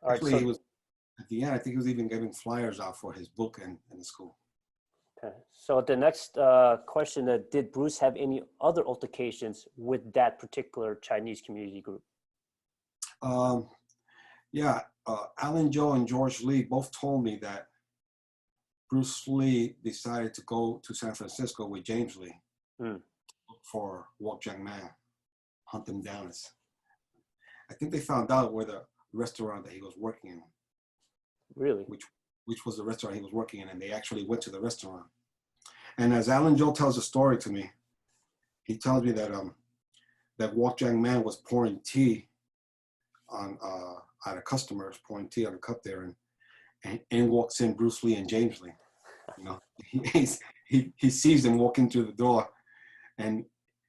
all right. Actually, So, he was at the end. I think he was even giving flyers out for his book and the school. okay. So the next question: did Bruce have any other altercations with that particular Chinese community group? Yeah, Alan Joe and George Lee both told me that Bruce Lee decided to go to San Francisco with James Lee for Wok Jang Man, hunt him down. I think they found out where the restaurant that he was working in. Really? Which was the restaurant he was working in, and they actually went to the restaurant. And as Alan Joe tells the story to me, he tells me that that Wok Jang Man was pouring tea on at a customer's, pouring tea on a cup there, and in walks in Bruce Lee and James Lee. You know, he sees them walking through the door, and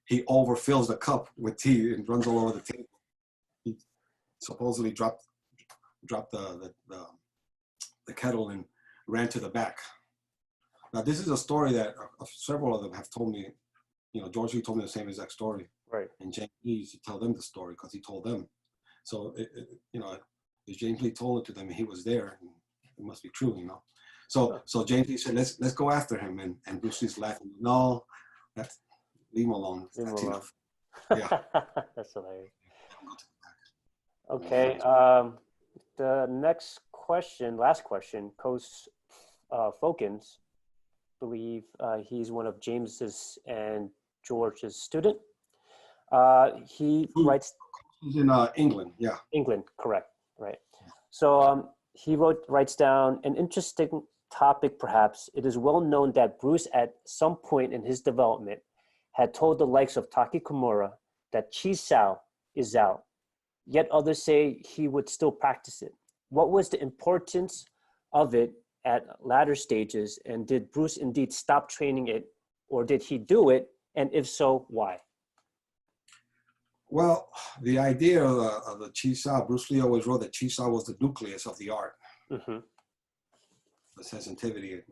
he overfills the cup with tea and runs all over the table. He supposedly dropped the kettle and ran to the back. Now, this is a story that several of them have told me. You know, George Lee told me the same exact story. Right. And James Lee used to tell them the story because he told them. So, you know, if James Lee told it to them and he was there, it must be true, you know. So James Lee said, let's go after him. And Bruce Lee's laughing. No, leave him alone. That's enough. Yeah. That's hilarious. Okay. The next question, last question, Coach Fokins, believe he's one of James's and George's student. He writes. He's in England, yeah. England, correct, right. So he writes down an interesting topic, perhaps. It is well known that Bruce, at some point in his development, had told the likes of Taki Kimura that Chi Sao is out, yet others say he would still practice it. What was the importance of it at latter stages, and did Bruce indeed stop training it, or did he do it, and if so, why? Well, the idea of the Chi Sao, Bruce Lee always wrote that Chi Sao was the nucleus of the art. Mm-hmm. The sensitivity,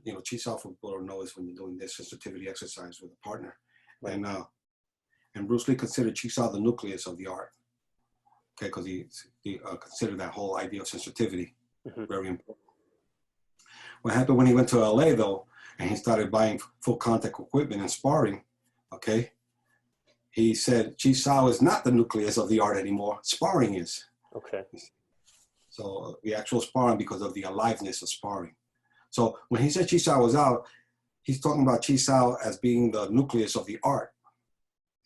you know, Chi Sao, for people don't know, is when you're doing this sensitivity exercise with a partner. Right. And Bruce Lee considered Chi Sao the nucleus of the art. Okay, because he considered that whole idea of sensitivity very important. What happened when he went to LA, though, and he started buying full contact equipment and sparring, okay, he said Chi Sao is not the nucleus of the art anymore. Sparring is. Okay. So the actual sparring, because of the aliveness of sparring. So when he said Chi Sao was out, he's talking about Chi Sao as being the nucleus of the art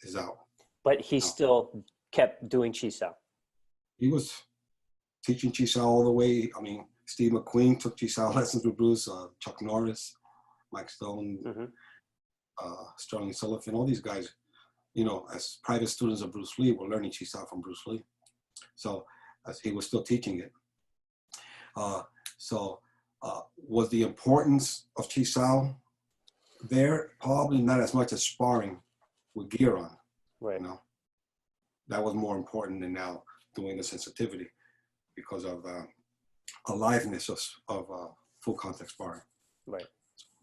is out. But he still kept doing Chi Sao. He was teaching Chi Sao all the way. I mean, Steve McQueen took Chi Sao lessons with Bruce, Chuck Norris, Mike Stone, Sterling Sullivan, all these guys, you know, as private students of Bruce Lee, were learning Chi Sao from Bruce Lee. So as he was still teaching it. Was the importance of Chi Sao there? Probably not as much as sparring with gear on. Right. You know, that was more important than now doing the sensitivity because of aliveness of full contact sparring. Right.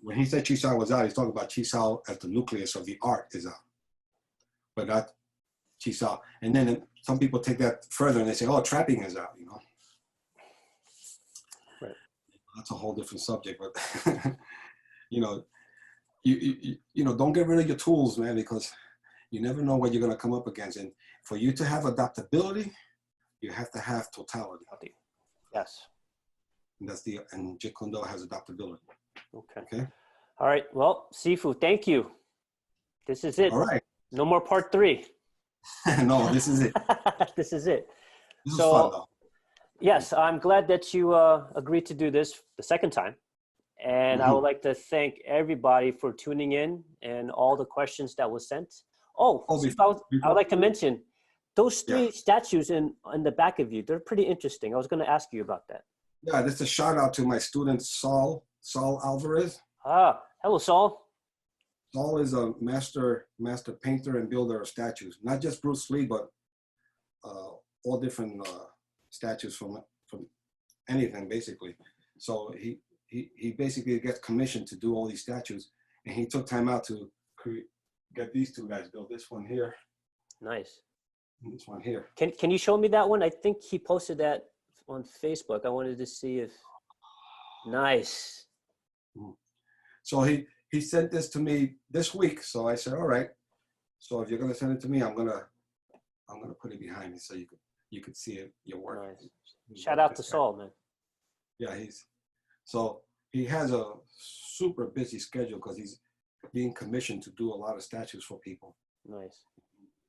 When he said Chi Sao was out, he's talking about Chi Sao as the nucleus of the art is out, but not Chi Sao. And then some people take that further and they say, oh, trapping is out, you know. Right. That's a whole different subject, but you know, you know, don't get rid of your tools, man, because you never know what you're going to come up against. And for you to have adaptability, you have to have totality. Yes. And Jeet Kune Do has adaptability. Okay. Okay. All right. Well, Sifu, thank you. This is it. All right. No more part 3. No, this is it. This is it. This is fun, though. Yes, I'm glad that you agreed to do this the second time. And I would like to thank everybody for tuning in and all the questions that was sent. Oh, Sifu, I would like to mention those 3 statues in the back of you. They're pretty interesting. I was going to ask you about that. Yeah, this is a shout out to my student, Saul Alvarez. Ah, hello, Saul. Saul is a master painter and builder of statues, not just Bruce Lee, but all different statues from anything, basically. So he basically gets commissioned to do all these statues, and he took time out to get these 2 guys built. This one here. Nice. And this one here. Can you show me that one? I think he posted that on Facebook. I wanted to see if. Nice. So he sent this to me this week. So I said, all right. So if you're gonna send it to me, I'm gonna put it behind me so you could see it, your work. Nice. Shout out to Saul, man. Yeah, he has a super busy schedule because he's being commissioned to do a lot of statues for people. Nice.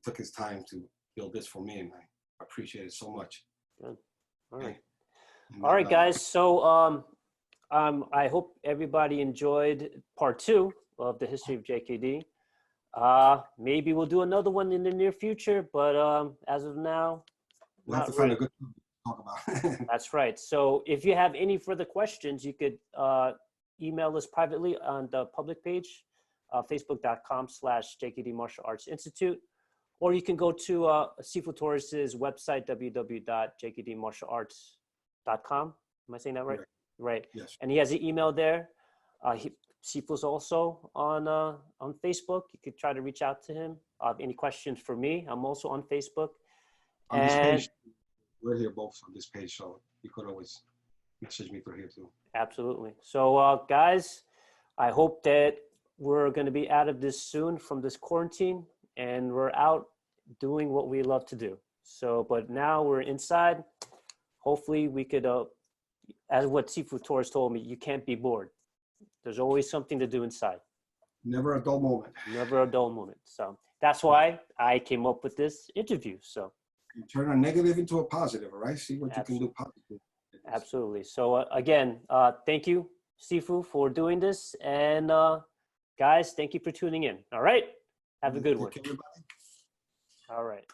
Took his time to build this for me, and I appreciate it so much. Good. All right. Okay. All right, guys. So I hope everybody enjoyed part 2 of the history of JKD. Maybe we'll do another one in the near future, but as of now, we'll have to find a good topic to talk about. That's right. So if you have any further questions, you could email us privately on the public page, facebook.com/JKD Martial Arts Institute, or you can go to Sifu Torres's website, www.jkdmartialarts.com. Am I saying that right? Right. Yes. And he has an email there. Sifu's also on Facebook. You could try to reach out to him. Any questions for me? I'm also on Facebook. On this page, we're here both on this page, so you could always message me through here too. Absolutely. So guys, I hope that we're going to be out of this soon from this quarantine, and we're out doing what we love to do. So, but now we're inside. Hopefully we could, as what Sifu Torres told me, you can't be bored. There's always something to do inside. Never a dull moment. Never a dull moment. So that's why I came up with this interview. So you turn a negative into a positive, all right? See what you can do positive. Absolutely. So again, thank you, Sifu, for doing this. And guys, thank you for tuning in. All right. Have a good one. All right.